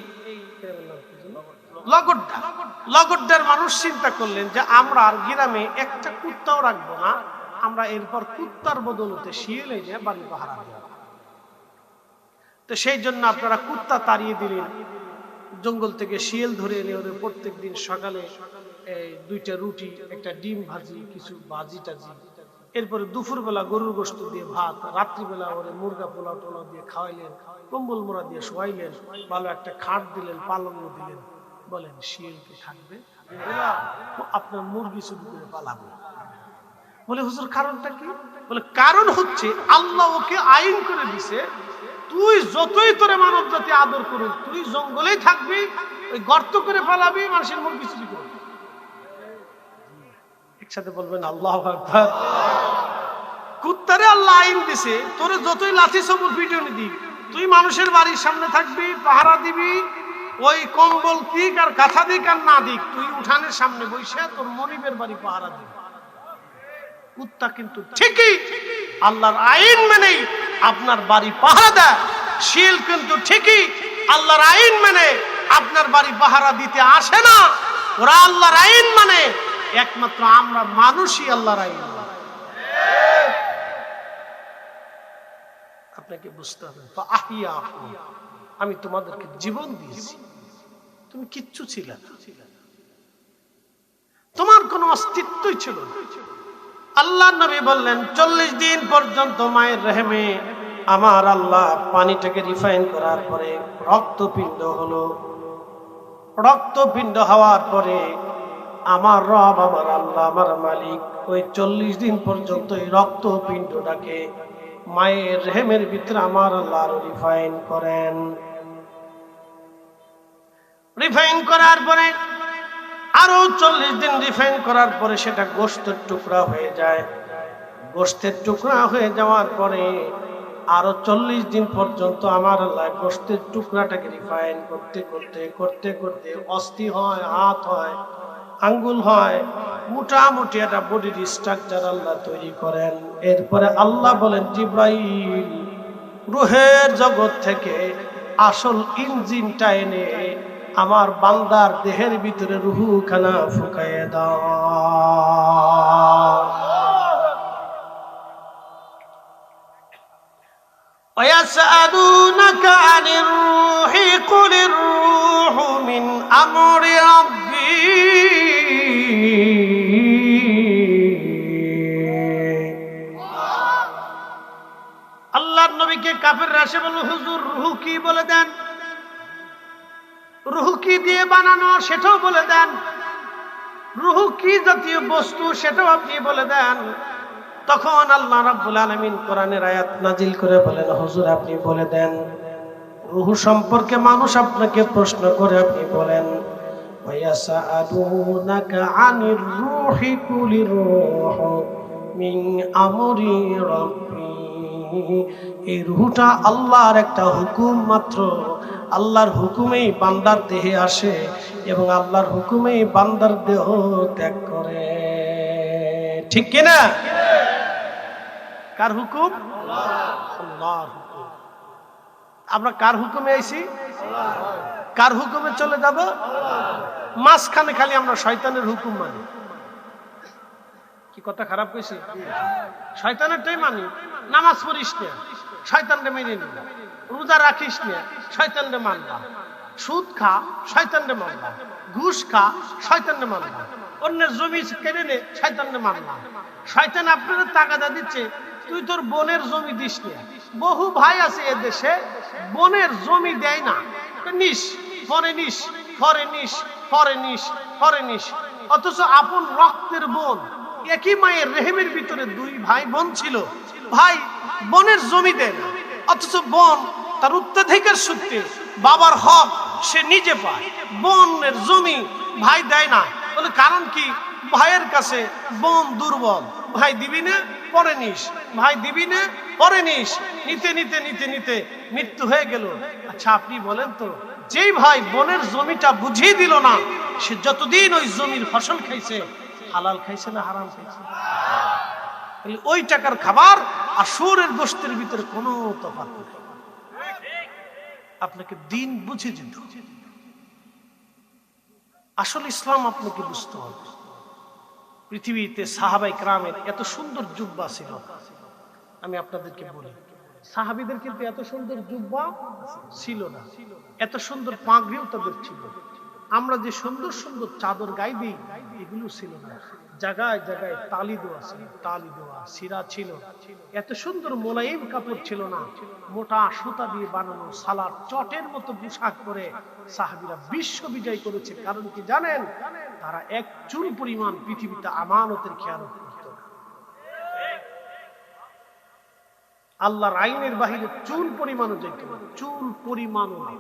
লগড্ডার মানুষ চিন্তা করলেন যে আমরা আর গ্রামে একটা কুত্তাও রাখবো না, আমরা এরপর কুত্তার বদলতে শিয়াল এনে বাড়ি পাহারা দেব। তো সেই জন্য আপনারা কুত্তা তাড়িয়ে দিলেন, জঙ্গল থেকে শিয়াল ধরে এনে ওদের প্রত্যেক দিন সকালে 2টা রুটি, একটা ডিম ভাজি, কিছু ভাজি টাজি, এরপরে দুপুরবেলা গরুর গোশত দিয়ে ভাত, রাত্রিবেলা ওরে মুরগা পোলাও টোলাও দিয়ে খাওয়াইলেন, কম্বল মোড়া দিয়ে শোয়াইলেন, ভালো একটা খাট দিলেন, পালঙ্গ দিলেন। বলেন শিয়াল কি থাকবে? আপনার মুরগি শুধু করে পালাবে। বলে হুজুর কারণটা কি? বলে কারণ হচ্ছে আল্লাহ ওকে আইন করে দিছে, তুই যতই তোরে মানব জাতি আদর করুক, তুই জঙ্গলেই থাকবি, ওই গর্ত করে পালাবি, মানুষের মুরগি চুরি করবি। একসাথে বলবেন আল্লাহু আকবার। কুত্তারে আল্লাহ আইন দিছে, তোরে যতই লাঠি সবল পিটুনি দিক, তুই মানুষের বাড়ির সামনে থাকবি, পাহারা দিবি, ওই কম্বল দিক আর কাঁথা দিক আর না দিক, তুই উঠানের সামনে বসে তোর মনিবের বাড়ি পাহারা দিবি। কুত্তা কিন্তু ঠিকই আল্লাহর আইন মেনে আপনার বাড়ি পাহারা দেয়, শিয়াল কিন্তু ঠিকই আল্লাহর আইন মেনে আপনার বাড়ি পাহারা দিতে আসে না। ওরা আল্লাহর আইন মানে, একমাত্র আমরা মানুষই আল্লাহর আইন। আপনাকে বুঝতে হবে, আমি তোমাদেরকে জীবন দিয়েছি, তুমি কিচ্ছু ছিলে না, তোমার কোনো অস্তিত্বই ছিল না। আল্লাহ নবী বললেন 40 দিন পর্যন্ত মায়ের রেহেমে আমার আল্লাহ পানিটাকে রিফাইন করার পরে রক্তপিণ্ড হলো। রক্তপিণ্ড হওয়ার পরে আমার রব, আমার আল্লাহ, আমার মালিক ওই 40 দিন পর্যন্ত এই রক্তপিণ্ডটাকে মায়ের রেহেমের ভিতরে আমার আল্লাহ রিফাইন করেন। রিফাইন করার পরে আরো 40 দিন রিফাইন করার পরে সেটা গোশতের টুকরা হয়ে যায়। গোশতের টুকরা হয়ে যাওয়ার পরে আরো 40 দিন পর্যন্ত আমার আল্লাহ গোশতের টুকরাটাকে রিফাইন করতে করতে করতে করতে অস্থি হয়, হাত হয়, আঙ্গুল হয়, মোটামুটি একটা বডির স্ট্রাকচার আল্লাহ তৈরি করেন। এরপরে আল্লাহ বলেন, জিব্রাইল রূহের জগৎ থেকে আসল ইঞ্জিনটা এনে আমার বান্দার দেহের ভিতরে রূহখানা ফুঁকায়ে দাও। ويسألونك عن الروح قل الروح من أمر ربي আল্লাহর নবীকে কাফেররা এসে বলল, হুজুর রূহ কি বলে দেন, রূহ কি দিয়ে বানানো সেটাও বলে দেন, রূহ কি জাতীয় বস্তু সেটাও আপনি বলে দেন। তখন আল্লাহ রাব্বুল আলামিন কোরআনের আয়াত নাজিল করে বলেন, হুজুর আপনি বলে দেন, রূহ সম্পর্কে মানুষ আপনাকে প্রশ্ন করে আপনি বলেন, ওয়ায়াসআলুনাকা আনির রূহি কুলির রূহু মিন আমরি রাব্বি। এই রূহটা আল্লাহর একটা হুকুম মাত্র, আল্লাহর হুকুমেই বান্দার দেহে আসে এবং আল্লাহর হুকুমেই বান্দার দেহ ত্যাগ করে। ঠিক কিনা? কার হুকুম? আল্লাহর হুকুম। আমরা কার হুকুমে আইছি? কার হুকুমে চলে যাব? মাঝখানে খালি আমরা শয়তানের হুকুম মানি। কি কথা খারাপ কইছি? শয়তানেরটাই মানি। নামাজ পড়িস না, শয়তানরে মেনে নিবা। রোজা রাখিস না, শয়তানরে মানবা। সুদ খা, শয়তানরে মানবা। ঘুষ খা, শয়তানরে মানবা। অন্যের জমি কেড়ে নে, শয়তানরে মানবা। শয়তান আপনাদের তাগাদা দিচ্ছে, তুই তোর বোনের জমি দিস না। বহু ভাই আছে এ দেশে বোনের জমি দেয় না, নিস পরে নিস পরে নিস পরে নিস পরে নিস, অথচ আপন রক্তের বোন, একই মায়ের রেহেমের ভিতরে দুই ভাই বোন ছিল, ভাই বোনের জমি দেয় না, অথচ বোন তার উত্তরাধিকার সূত্রে বাবার হক সে নিজে পায়, বোনের জমি ভাই দেয় না। বলে কারণ কি? ভাইয়ের কাছে বোন দুর্বল, ভাই দিবি না পরে নিস, ভাই দিবি না পরে নিস, নিতে নিতে নিতে নিতে মৃত্যু হয়ে গেল। আচ্ছা আপনি বলেন তো, যেই ভাই বোনের জমিটা বুঝিয়ে দিল না, সে যতদিন ওই জমির ফসল খাইছে, হালাল খাইছে না হারাম খাইছে? ওই টাকার খাবার আর শুয়োরের গোশতের ভিতরে কোনো তফাৎ নেই। আপনাকে দিন বুঝে দিত। আসল ইসলাম আপনাকে বুঝতে হবে। পৃথিবীতে সাহাবায়ে কেরামের এত সুন্দর জুব্বা ছিল। আমি আপনাদেরকে বলি, সাহাবীদের কিন্তু এত সুন্দর জুব্বা ছিল না, এত সুন্দর পাগড়িও তাদের ছিল। আমরা যে সুন্দর সুন্দর চাদর গায়ে দিই, এগুলো ছিল না। জায়গায় জায়গায় তালি দেওয়া ছিল, তালি দেওয়া সিরা ছিল। এত সুন্দর মোলায়েম কাপড় ছিল না, মোটা সুতা দিয়ে বানানো সালার চটের মতো পোশাক পরে সাহাবীরা বিশ্ব বিজয় করেছে। কারণ কি জানেন? তারা এক চুল পরিমাণ পৃথিবীতে আমানতের খেয়ানত করত না। আল্লাহর আইনের বাহিরে চুল পরিমাণও যেত না, চুল পরিমাণও না,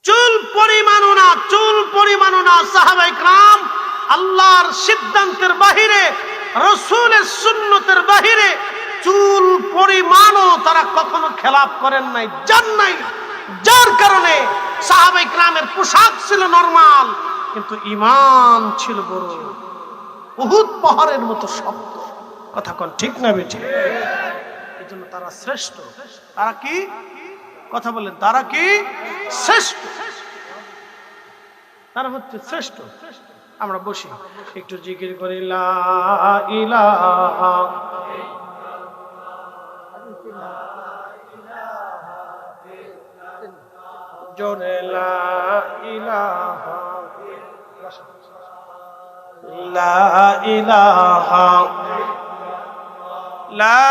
চুল পরিমাণও না, চুল পরিমাণও না। সাহাবায়ে কেরাম আল্লাহর সিদ্ধান্তের বাহিরে, রাসূলের সুন্নতের বাহিরে চুল পরিমাণও তারা কখনো খেলাপ করেন নাই, জান নাই। যার কারণে সাহাবায়ে কেরামের পোশাক ছিল নরমাল, কিন্তু ঈমান ছিল বড়, উহুদ পাহাড়ের মতো শক্ত। কথা কোন ঠিক না বেঠিক? এজন্য তারা শ্রেষ্ঠ। তারা কি? কথা বলেন, তারা কি? শ্রেষ্ঠ। তারা হচ্ছে শ্রেষ্ঠ। আমরা বসি একটু জিকির করি, লা ইলাহা জোরে লা ইলাহা, লা ইলাহা, লা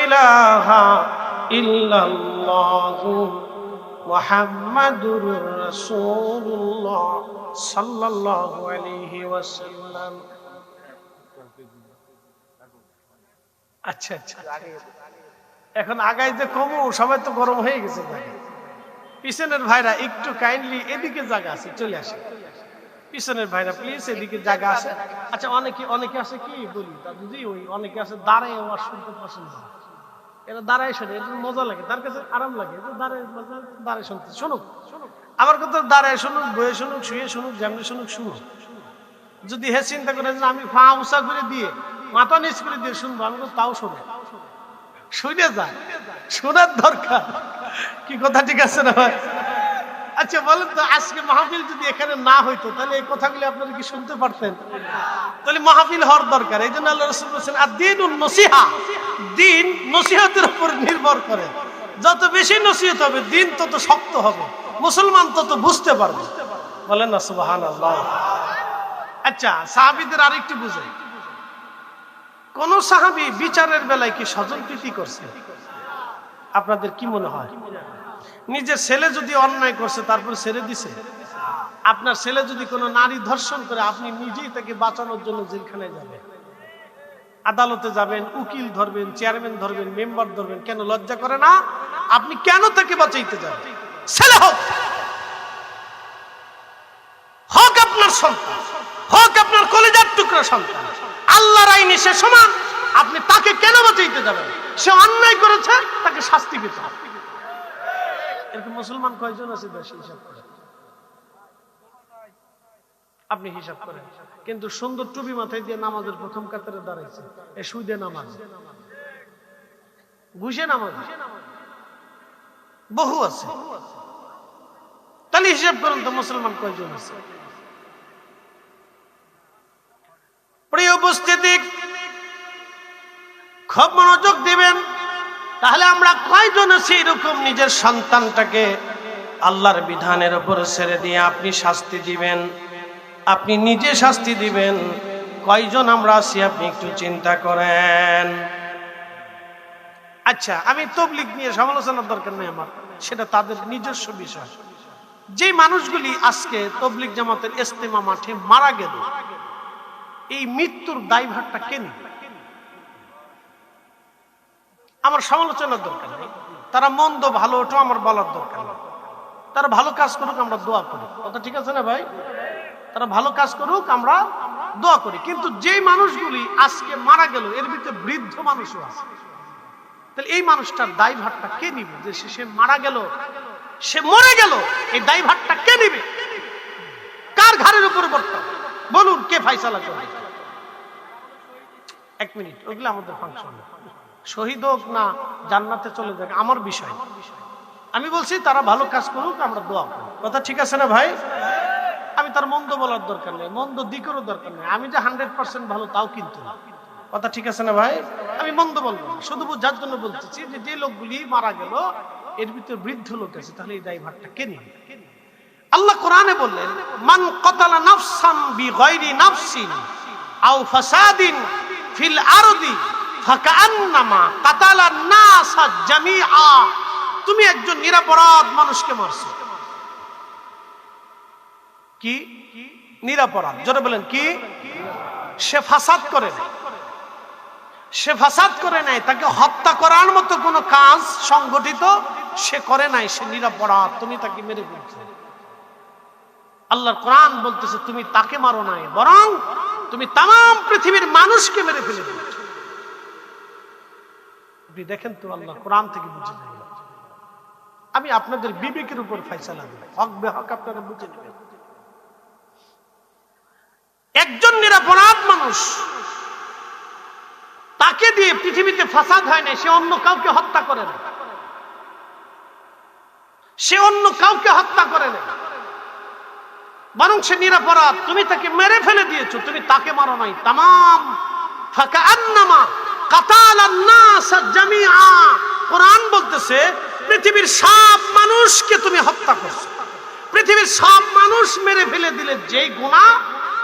ইলাহা ইল্লাল্লাহু মুহাম্মাদুর রাসূলুল্লাহ সাল্লাল্লাহু আলাইহি ওয়াসাল্লাম। আচ্ছা আচ্ছা, এখন আগাই যে কমু, সবাই তো গরম হয়ে গেছে। পিছনের ভাইরা একটু কাইন্ডলি এদিকে জায়গা আছে, চলে আসে। পিছনের ভাইরা প্লিজ, এদিকে জায়গা আছে। আচ্ছা, অনেকে আছে কি বলি দাদুজি, ওই অনেকে আছে দাঁড়ায় ওয়াজ শুনতে পছন্দ করে। এরা দাঁড়ায় শোনে, এটা মজা লাগে, তার কাছে আরাম লাগে, দাঁড়ায় শুনতে। শুনুক, আমার কথা দাঁড়ায় শুনুক, বয়ে শুনুক, শুয়ে শুনুক, যেমনি শুনুক শুনুক। যদি হে চিন্তা করে যে আমি পা উঁচা করে দিয়ে মাথা নিচ করে দিয়ে শুনবো, আমি তো তাও শুনে শুনে যায়, শোনার দরকার। কি কথা ঠিক আছে না ভাই? আচ্ছা বলেন তো, আজকে মাহফিল যদি এখানে না হইতো তাহলে এই কথাগুলি আপনারা কি শুনতে পারতেন? তাহলে মাহফিল হওয়ার দরকার। এই জন্য আল্লাহ রাসূল বলেছেন আদ-দীনুন নসিহা, দিন নসিহতের উপর নির্ভর করে। যত বেশি নসিহত হবে দিন তত শক্ত হবে, মুসলমান তত বুঝতে পারবে। বলেন না সুবহানাল্লাহ। আচ্ছা, সাহাবীদের আরেকটু বুঝাই। কোন সাহাবী বিচারের বেলায় কি স্বজনপ্রীতি করছে? আপনাদের কি মনে হয়? নিজের ছেলে যদি অন্যায় করছে তারপর ছেড়ে দিছে? আপনার ছেলে যদি কোনো নারী ধর্ষণ করে, আপনি নিজেই তাকে বাঁচানোর জন্য জেলখানায় যাবেন, আদালতে যাবেন, উকিল ধরবেন, চেয়ারম্যান ধরবেন, মেম্বার ধরবেন। কেন লজ্জা করে না? আপনি কেন তাকে বাঁচাইতে যাবেন? ছেলে হোক, হোক আপনার সন্তান, হোক আপনার কলিজার টুকরা সন্তান, আল্লাহর আইনে সে সমান। আপনি তাকে কেন বাঁচাইতে যাবেন? সে অন্যায় করেছে, তাকে শাস্তি পেতে হবে। এরকম মুসলমান কয়জন আছে দেশে? হিসাব করে আপনি হিসাব করেন। কিন্তু সুন্দর টুপি মাথায় দিয়ে নামাজের প্রথম কাতারে দাঁড়াইছে, এ সুদে নামাজ, ঘুষে নামাজ বহু আছে। তাহলে হিসাব করেন তো মুসলমান কয়জন আছে? প্রিয় উপস্থিতি, খুব মনোযোগ দিবেন। তাহলে আমরা কয়জন আছি এরকম নিজের সন্তানটাকে আল্লাহর বিধানের উপর ছেড়ে দিয়ে আপনি শাস্তি দিবেন, আপনি নিজে শাস্তি দিবেন? কয়জন আমরা আছি আপনি একটু চিন্তা করেন। আচ্ছা, আমি তাবলীগ নিয়ে সমালোচনার দরকার নেই আমার, সেটা তাদের নিজস্ব বিষয়। যে মানুষগুলি আজকে তাবলীগ জামাতের ইজতেমা মাঠে মারা গেল, এই মৃত্যুর দায়ভারটা কে নিবে? আমার সমালোচনার দরকার নেই, তারা মন্দ ভালো ওটা আমার বলার দরকার নেই। তারা ভালো কাজ করুক, আমরা দোয়া করি। কথা ঠিক আছে না ভাই? তারা ভালো কাজ করুক, আমরা দোয়া করি। কিন্তু যে মানুষগুলি আজকে মারা গেল, এর ভিতরে বৃদ্ধ মানুষও আছে। তাহলে এই মানুষটার দায়ভারটা কে নিবে? যে সে মারা গেল, সে মরে গেল, এই দায়ভারটা কে নিবে? কার ঘাড়ের উপর বর্তা? বলুন, কে ফাইসালা করবে? এক মিনিট, ওগুলো আমাদের ফাংশন। শহীদ হোক না জান্নাতে চলে যাক আমার বিষয়। আমি বলছি তারা ভালো কাজ করুক, আমরা দোয়া করি। কথা ঠিক আছে না ভাই? আমি তার মন্দ বলার দরকার নেই, মন্দ দিকেরও দরকার নেই। আমি যে 100% ভালো তাও কিন্তু না। কথা ঠিক আছে না ভাই? আমি মন্দ বলবো না, শুধু যার জন্য বলতেছি যে লোকগুলি মারা গেল এর ভিতরে বৃদ্ধ লোক আছে, তাহলে এই দায়ভারটা কে নিবে? আল্লাহ কোরআনে বললেন, মান কাতালা নাফসান বিগাইরি নাফসিন আও ফাসাদিন ফিল আরদি ফাকান্নামা কাতালান নাসা জামিআ। তুমি একজন নিরপরাধ মানুষকে মারছো। কি নিরপরাধ? জোরে বলেন কি? সে ফাসাদ করে নাই, সে ফাসাদ করে নাই, তাকে হত্যা করার মতো কোনো কাজ সংগঠিত সে করে নাই, সে নিরপরাধ, তুমি তাকে মেরে ফেলছো। আল্লাহর কোরআন বলতেছে তুমি তাকে মারো নাই, বরং তুমি তাম পৃথিবীর মানুষকে মেরে ফেলে দিয়েছো। আপনি দেখেন তো, আল্লাহ কোরআন থেকে বুঝে নেবেন। আমি আপনাদের বিবেকের উপর ফয়সালা দেব, হক বেহক আপনারা বুঝে নেবেন। একজন নিরপরাধ মানুষ, তাকে দিয়ে পৃথিবীতে ফাসাদ হয় না, সে অন্য কাউকে হত্যা করে না, সে অন্য কাউকে হত্যা করে না, বরং সে নিরপরাধ, তুমি তাকে মেরে ফেলে দিয়েছো, তুমি তাকে মারো নাই। তামাম ফাকান্নামা কাতালান নাস জামিআ। কোরআন বলতেছে পৃথিবীর সব মানুষকে তুমি হত্যা করছো, পৃথিবীর সব মানুষ মেরে ফেলে দিলে যেই গুনাহ,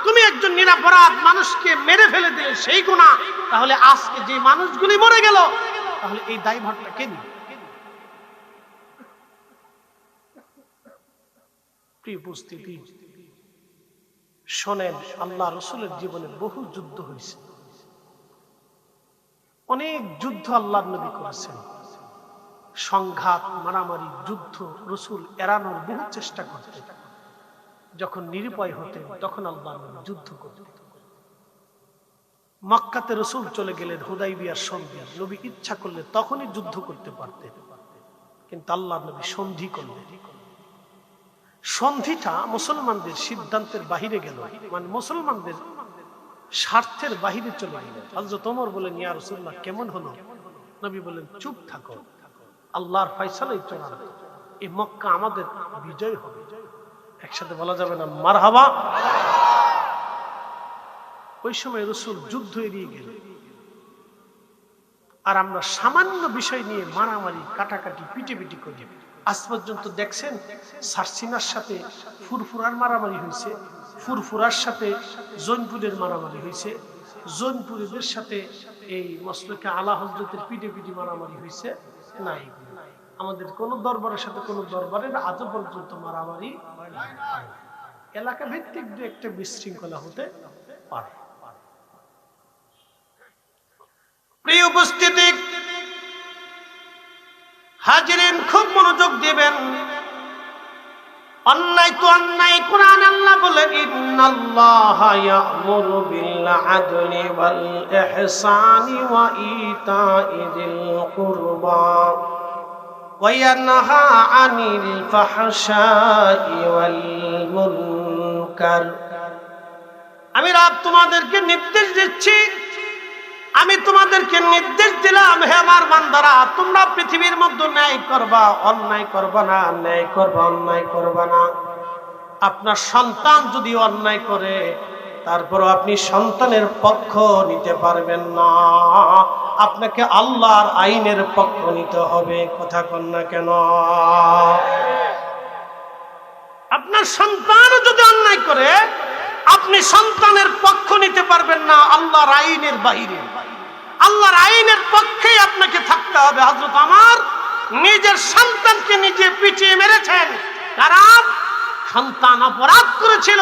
তুমি একজন নিরপরাধ মানুষকে মেরে ফেলে দিলে সেই গুনাহ। তাহলে আজকে যে মানুষগুলি মরে গেল, তাহলে এই দায়ভারটা কে নিবে? প্রিয় উপস্থিতি, শোনেন, আল্লাহ রাসূলের জীবনে বহু যুদ্ধ হয়েছে, অনেক যুদ্ধ আল্লাহর নবী করেছেন। সংঘাত, মারামারি, যুদ্ধ রাসূল এড়ানোর বহু চেষ্টা করতেন। যখন নিরুপায় হতেন তখন আল্লাহর নবী যুদ্ধ করতেন। মক্কাতে রাসূল চলে গেলেন হুদাইবিয়ার সন্ধি, নবী ইচ্ছা করলে তখনই যুদ্ধ করতে পারতেন, কিন্তু আল্লাহর নবী সন্ধি করলেন। সন্ধিটা মুসলমানদের সিদ্ধান্তের বাহিরে গেল, মানে মুসলমানদের স্বার্থের বাহিরে চলে গেল। হযরত ওমর বলেন, ইয়া রাসূলুল্লাহ কেমন হলো? নবী বলেন, চুপ থাকো, আল্লাহর ফয়সালাই চূড়ান্ত, এই মক্কা আমাদের বিজয় হবে। একসাথে বলা যাবে না মারহাবা? ওই সময় রাসূল যুদ্ধ এড়িয়ে গেলেন, আর আমরা সামান্য বিষয় নিয়ে মারামারি, কাটাকাটি, পিটিপিটি করি। আজ পর্যন্ত দেখছেন সারসিনার সাথে ফুরফুরার মারামারি হয়েছে, ফুরফুরার সাথে জৈনপুরের মারামারি হয়েছে, জৈনপুরীদের সাথে এই মসলকে আলা হযরতের পিটিপিটি মারামারি হয়েছে? নাই। আমাদের কোন দরবারের সাথে কোন দরবারের আজও পর্যন্ত মারামারি এলাকা ভিত্তিক যে একটা বিশৃঙ্খলা হতে পারে। প্রিয় উপস্থিতি, হাজিরিন খুব মনোযোগ দিবেন। অন্যায় তো অন্যায়, কোরআন আল্লাহ বলেন, ইন্নাল্লাহা ইয়া'মুরু বিল আদলি ওয়াল ইহসানি ওয়া ইতাইযিল কুরবা ওয়া ইয়ানহা আনিল ফাহশাই ওয়াল মুনকার। আমি রব তোমাদেরকে নির্দেশ দিচ্ছি, আমি তোমাদেরকে নির্দেশ দিলাম, হে আমার বান্দারা, তোমরা পৃথিবীর মধ্যে ন্যায় করবা, অন্যায় করবা না, ন্যায় করবা, অন্যায় করবা না। আপনার সন্তান যদি অন্যায় করে, তারপরও আপনি সন্তানের পক্ষ নিতে পারবেন না, আপনাকে আল্লাহর আইনের পক্ষ নিতে হবে। কথা কন না কেন? আপনার সন্তান যদি অন্যায় করে, আপনি সন্তানের পক্ষ নিতে পারবেন না, আল্লাহর আইনের বাইরে। আল্লাহর আইনের পক্ষেই আপনাকে থাকতে হবে। হযরত আমার নিজের সন্তানকে নিজে পিটিয়ে মেরেছেন, কারণ সন্তান অপরাধ করেছিল,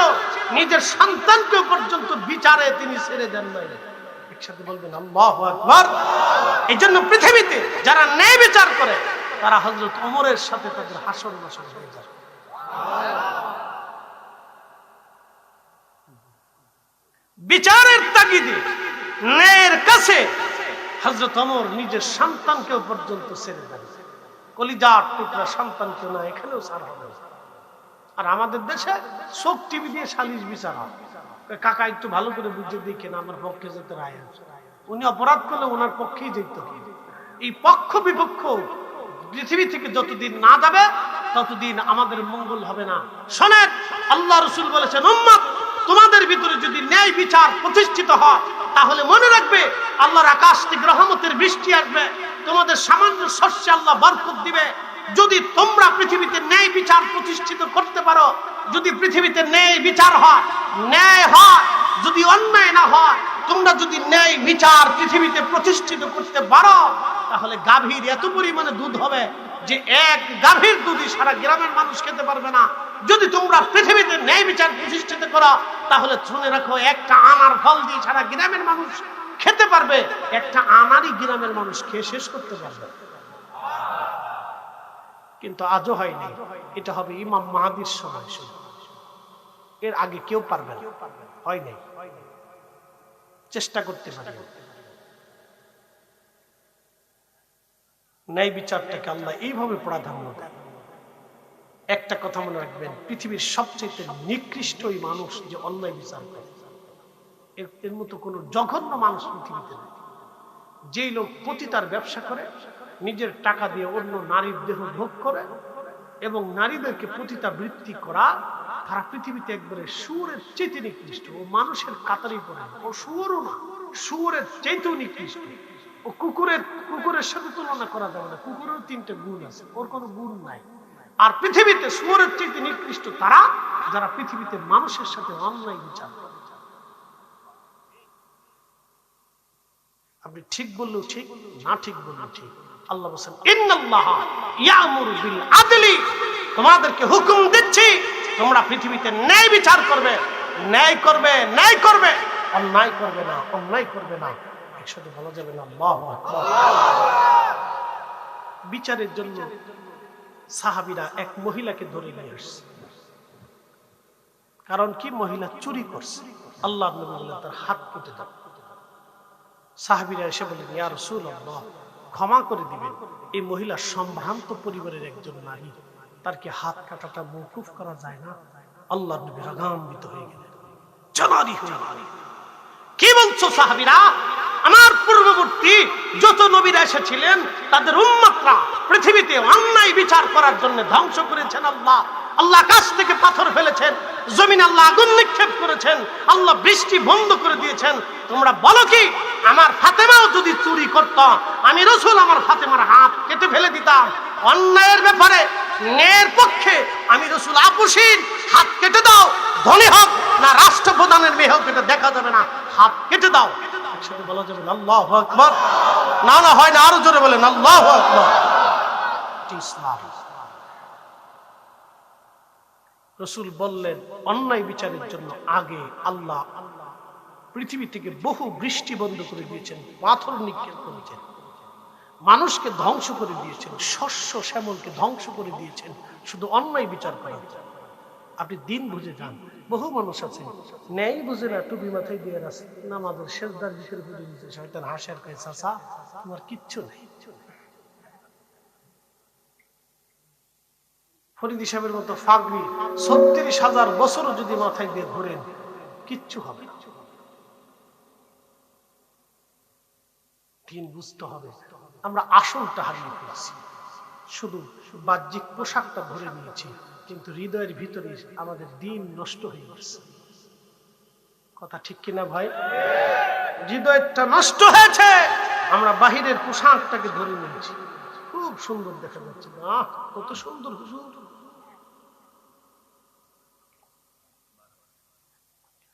নিজের সন্তানকে পর্যন্ত বিচারে তিনি ছেড়ে দেন নাই। একসাথে বলবেন আল্লাহু আকবার। এই জন্য পৃথিবীতে যারা ন্যায় বিচার করে, তারা হযরত ওমরের সাথে তাদের হাসর নাসর হয়ে যায়। বিচারের তাগিদে ন্যায়ের কাছে হযরত ওমর নিজের সন্তানকে পর্যন্ত ছেড়ে দেন। কলিজার টুকরা সন্তানকে না, এখানেও ছাড় হবে। আর আমাদের দেশে সব টিভি দিয়ে সালিশ বিচার হয়। কাকা একটু ভালো করে বুঝে দেখেন, আমার পক্ষে যেতে রায় আছে, উনি অপরাধ করলে ওনার পক্ষেই যেতে হবে। এই পক্ষ বিপক্ষ পৃথিবী থেকে যতদিন না যাবে, ততদিন আমাদের মঙ্গল হবে না। শোনেন, আল্লাহ রাসূল বলেছেন, উম্মত, তোমাদের ভিতরে যদি ন্যায় বিচার প্রতিষ্ঠিত হয়, তাহলে মনে রাখবে আল্লাহর আকাশ থেকে রহমতের বৃষ্টি আসবে, তোমাদের সামান্য শস্যে আল্লাহ বরকত দিবে। যদি তোমরা পৃথিবীতে ন্যায় বিচার প্রতিষ্ঠিত করতে পারো, যদি পৃথিবীতে ন্যায় বিচার হয়, ন্যায় হয়, যদি অন্যায় না হয়, তোমরা যদি ন্যায় বিচার পৃথিবীতে প্রতিষ্ঠিত করতে পারো, তাহলে গাভীর এত পরিমাণে দুধ হবে যে এক গাভীর দুধই সারা গ্রামের মানুষ খেতে পারবে না। যদি তোমরা পৃথিবীতে ন্যায় বিচার প্রতিষ্ঠিত করো, তাহলে শুনে রাখো, একটা আনার ফল দিয়ে সারা গ্রামের মানুষ খেতে পারবে, একটা আনারই গ্রামের মানুষ খেয়ে শেষ করতে পারবে। কিন্তু আজও হয়নি। এটা হবে ইমাম মাহদীর সময়, এর আগে কেউ পারবে না, হয় নাই। চেষ্টা করতে পারি। ন্যায় বিচারটাকে আল্লাহ এইভাবে প্রাধান্য দেন। একটা কথা মনে রাখবেন, পৃথিবীর সবচেয়ে নিকৃষ্ট ওই মানুষ যে অন্যায় বিচার করে। এর মতো কোন জঘন্য মানুষ পৃথিবীতে নেই। যেই লোক পতিতার ব্যবসা করে, নিজের টাকা দিয়ে অন্য নারীর দেহ ভোগ করে এবং নারীদেরকে পতিতা বৃত্তি করা, তারা পৃথিবীতে একবারে শুয়োরের চেয়ে নিকৃষ্ট। ও মানুষের কাতারি পড়ে, ও শুয়োরও না, শুয়োরের চেয়েও নিকৃষ্ট। ও কুকুরের সাথে তুলনা করা যাবে না। কুকুরের 3টে গুণ আছে, ওর কোনো গুণ নাই। আর পৃথিবীতে শুয়োরের চেয়ে নিকৃষ্ট তারা, যারা পৃথিবীতে মানুষের সাথে অন্যায় বিচার করে। আপনি ঠিক বললেও ঠিক, না ঠিক বললেও ঠিক। আল্লাহ বলেন, ইন্নাল্লাহা ইয়া'মুরু বিল আদলি, তোমাদেরকে হুকুম দিচ্ছি, তোমরা পৃথিবীতে ন্যায় বিচার করবে, ন্যায় করবে, ন্যায় করবে, অন্যায় করবে না, অন্যায় করবে না। একসাথে বলা যাবে না আল্লাহু আকবার। বিচারের জন্য সাহাবীরা এক মহিলাকে ধরে নিয়ে আসছে। কারণ কি, মহিলা চুরি করছে। আল্লাহ নবী বললেন তার হাত কেটে দাও। সাহাবীরা এসে বলেন, ইয়া রাসূলুল্লাহ, ক্ষমা করে দিবেন, এই মহিলা সম্ভ্রান্ত পরিবারের একজন নারী, তার কি হাত কাটাটা মওকুফ করা যায় না? আল্লাহ নবী রাগান্বিত হয়ে গেলেন, জানারি হয়ে গেলেন। কি বলছো সাহাবীরা? আমার পূর্ববর্তী যত নবীরা এসেছিলেন তাদের উম্মতরা পৃথিবীতে অন্যায় বিচার করার জন্য ধ্বংস করেছেন আল্লাহ। আল্লাহ আকাশ থেকে পাথর ফেলেছেন, জমিন আল্লাহ আগুন নিক্ষেপ করেছেন, আল্লাহ বৃষ্টি বন্ধ করে দিয়েছেন। তোমরা বলো কি, আমার ফাতেমাও যদি চুরি করত, আমি রাসূল আমার ফাতেমার হাত কেটে ফেলে দিতাম। অন্যায়ের ব্যাপারে ন্যায়ের পক্ষে আমি রাসূল আপোষহীন, হাত কেটে দাও। ধনী হোক না রাষ্ট্রপ্রধানের মেয়ে হোক, এটা দেখা যাবে না, হাত কেটে দাও। একসাথে বলা যাবে না আল্লাহু আকবার? না না, হয় না, আরো জোরে বলেন আল্লাহু আকবার। ইসলাম। রাসূল বললেন অন্যায় বিচারের জন্য আগে আল্লাহ পৃথিবী থেকে বহু বৃষ্টি বন্ধ করে দিয়েছেন, পাথর নিক্ষেপ করেছেন, মানুষকে ধ্বংস করে দিয়েছেন, শস্য শ্যামলকে ধ্বংস করে দিয়েছেন, শুধু অন্যায় বিচার করার জন্য। আপনি দিন বুঝে যান। বহু মানুষ আছে ন্যায় বুঝে না, টুপি মাথায় দিয়ে আছে, নামাজের সেজদার ভিতরে পড়ে নিয়েছে, শয়তান হাসে আর কয়, চাচা তোমার কিচ্ছু নেই। ফরিদ সাহেবের মতো ফাগরি ৩৬,০০০ বছরও যদি মাথায় দিয়ে ঘোরেন, কিচ্ছু হবে না। দিন বুঝতে হবে। আমরা আসলটা হারিয়ে ফেলেছি, শুধু বাহ্যিক পোশাকটা ধরে নিয়েছি, কিন্তু হৃদয়ের ভিতরে আমাদের দিন নষ্ট হয়ে গেছে। কথা ঠিক কিনা ভাই? হৃদয়টা নষ্ট হয়েছে, আমরা বাহিরের পোশাকটাকে ধরে নিয়েছি। খুব সুন্দর দেখা যাচ্ছে, কত সুন্দর হুজুর,